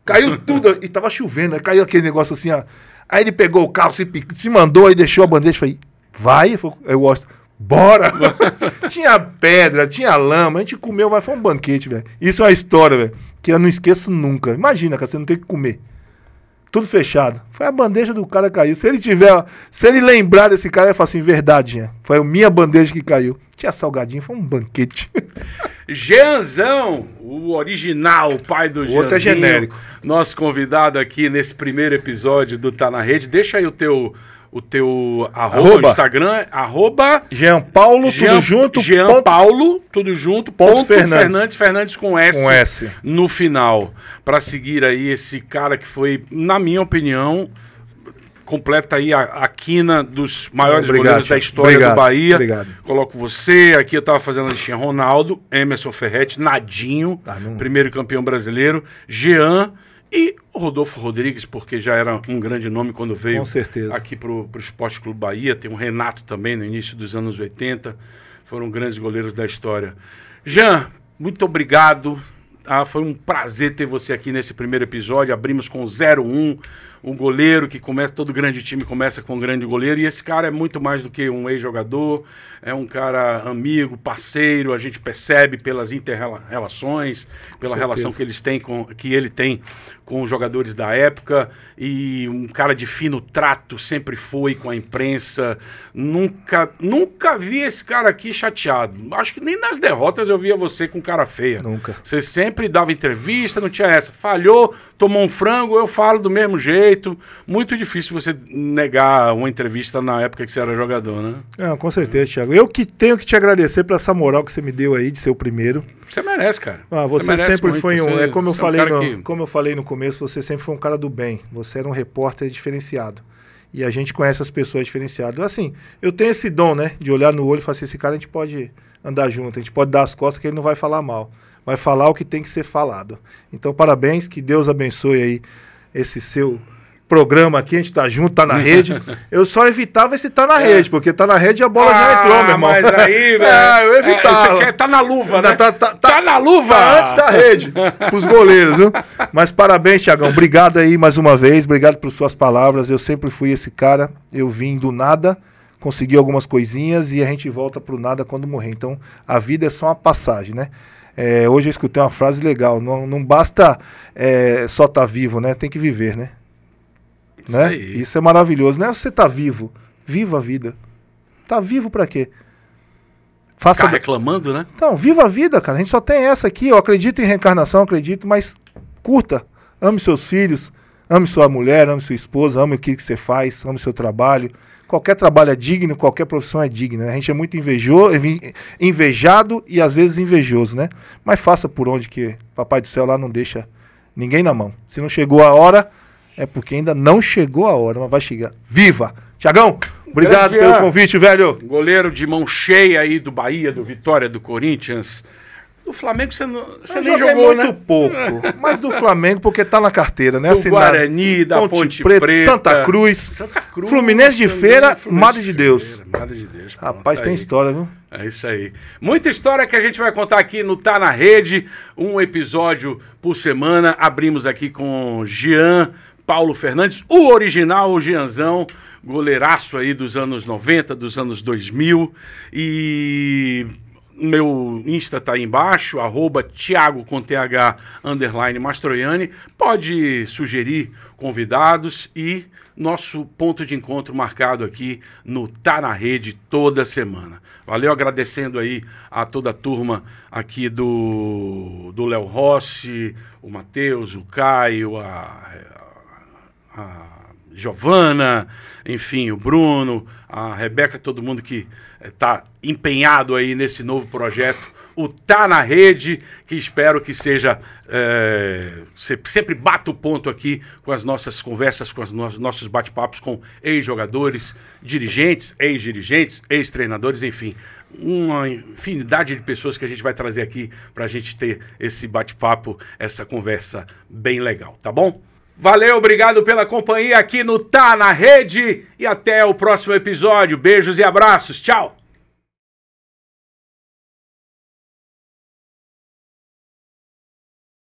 Caiu tudo, e tava chovendo, aí caiu aquele negócio assim, ó. Aí ele pegou o carro, se mandou, aí deixou a bandeja, falei, vai? Eu gosto, bora! Tinha pedra, tinha lama, a gente comeu, foi um banquete, velho. Isso é uma história, velho, que eu não esqueço nunca. Imagina, cara, você não tem que comer. Tudo fechado. Foi a bandeja do cara que caiu. Se ele lembrar desse cara, ele vai falar assim, verdade, Jean. Foi a minha bandeja que caiu. Tinha salgadinho, foi um banquete. Jeanzão, o original, o pai do Jeanzinho. Outro é genérico. Nosso convidado aqui nesse primeiro episódio do Tá Na Rede. Deixa aí o teu arroba no Instagram, Jean Paulo, tudo junto. Jean Paulo, tudo junto. Ponto Fernandes. Fernandes com S no final. Para seguir aí esse cara que foi, na minha opinião, completa aí a quina dos maiores goleiros da história do Bahia. Obrigado. Coloco você, aqui eu tava fazendo a listinha, Ronaldo, Emerson Ferretti, Nadinho, primeiro campeão brasileiro, Jean e o Rodolfo Rodrigues, porque já era um grande nome quando veio aqui pro Esporte Clube Bahia. Tem o Renato também, no início dos anos 80. Foram grandes goleiros da história. Jean, muito obrigado. Foi um prazer ter você aqui nesse primeiro episódio. Abrimos com 0-1. um goleiro que começa, todo grande time começa com um grande goleiro, e esse cara é muito mais do que um ex-jogador, é um cara amigo, parceiro, a gente percebe pelas inter-relações, pela relação que ele tem com os jogadores da época, e um cara de fino trato, sempre foi com a imprensa, nunca vi esse cara aqui chateado. Acho que nem nas derrotas eu via você com cara feia. Nunca. Você sempre dava entrevista, não tinha essa. Falhou, tomou um frango, eu falo do mesmo jeito. Muito difícil você negar uma entrevista na época que você era jogador, né? Não, com certeza, Thiago. Eu que tenho que te agradecer por essa moral que você me deu aí de ser o primeiro. Você merece, cara. Você sempre muito. foi um... como eu falei no que... começo, você sempre foi um cara do bem. Você era um repórter diferenciado. E a gente conhece as pessoas diferenciadas. Assim, eu tenho esse dom, né? De olhar no olho e falar assim, esse cara a gente pode andar junto, a gente pode dar as costas que ele não vai falar mal. Vai falar o que tem que ser falado. Então, parabéns, que Deus abençoe aí esse seu programa aqui, a gente tá junto, tá na rede. Eu só evitava esse tá na rede, porque tá na rede e a bola já entrou, meu irmão. Mas aí, velho. Eu evitava. Você quer tá na luva, né? Tá na luva! Tá antes da rede, pros goleiros, viu? Mas parabéns, Thiagão. Obrigado aí mais uma vez, obrigado por suas palavras. Eu sempre fui esse cara, eu vim do nada, consegui algumas coisinhas e a gente volta pro nada quando morrer. Então, a vida é só uma passagem, né? Hoje eu escutei uma frase legal, não basta só estar vivo, né? Tem que viver, né? Isso é maravilhoso. Não é você tá vivo. Viva a vida. Tá vivo pra quê? Ficar reclamando, né? Então, viva a vida, cara. A gente só tem essa aqui. Eu acredito em reencarnação, acredito, mas curta. Ame seus filhos, ame sua mulher, ame sua esposa, ame o que você faz, ame o seu trabalho. Qualquer trabalho é digno, qualquer profissão é digna. A gente é muito invejado e às vezes invejoso, né? Mas faça por onde que Papai do Céu lá não deixa ninguém na mão. Se não chegou a hora, é porque ainda não chegou a hora, mas vai chegar. Viva! Thiagão, obrigado pelo convite, velho. Goleiro de mão cheia aí do Bahia, do Vitória, do Corinthians. Do Flamengo você nem jogou, muito pouco, mas do Flamengo porque tá na carteira, né? Do Guarani, da Ponte Preta, Santa Cruz, Fluminense de Feira, Madre de Deus. Madre de Deus. Rapaz, tem história, viu? É isso aí. Muita história que a gente vai contar aqui no Tá na Rede, um episódio por semana. Abrimos aqui com Jean Paulo Fernandes, o original, o Gianzão, goleiraço aí dos anos 90, dos anos 2000. E meu Insta tá aí embaixo, @Thiago com TH _Mastroianni. Pode sugerir convidados e nosso ponto de encontro marcado aqui no Tá na Rede toda semana. Valeu, agradecendo aí a toda a turma aqui do Léo Rossi, o Matheus, o Caio, a Giovana, enfim, o Bruno, a Rebeca, todo mundo que está empenhado aí nesse novo projeto, o Tá na Rede, que espero que seja, sempre bata o ponto aqui com as nossas conversas, com os nossos bate-papos com ex-jogadores, dirigentes, ex-dirigentes, ex-treinadores, enfim, uma infinidade de pessoas que a gente vai trazer aqui para a gente ter esse bate-papo, essa conversa bem legal, tá bom? Valeu, obrigado pela companhia aqui no Tá na Rede e até o próximo episódio. Beijos e abraços. Tchau!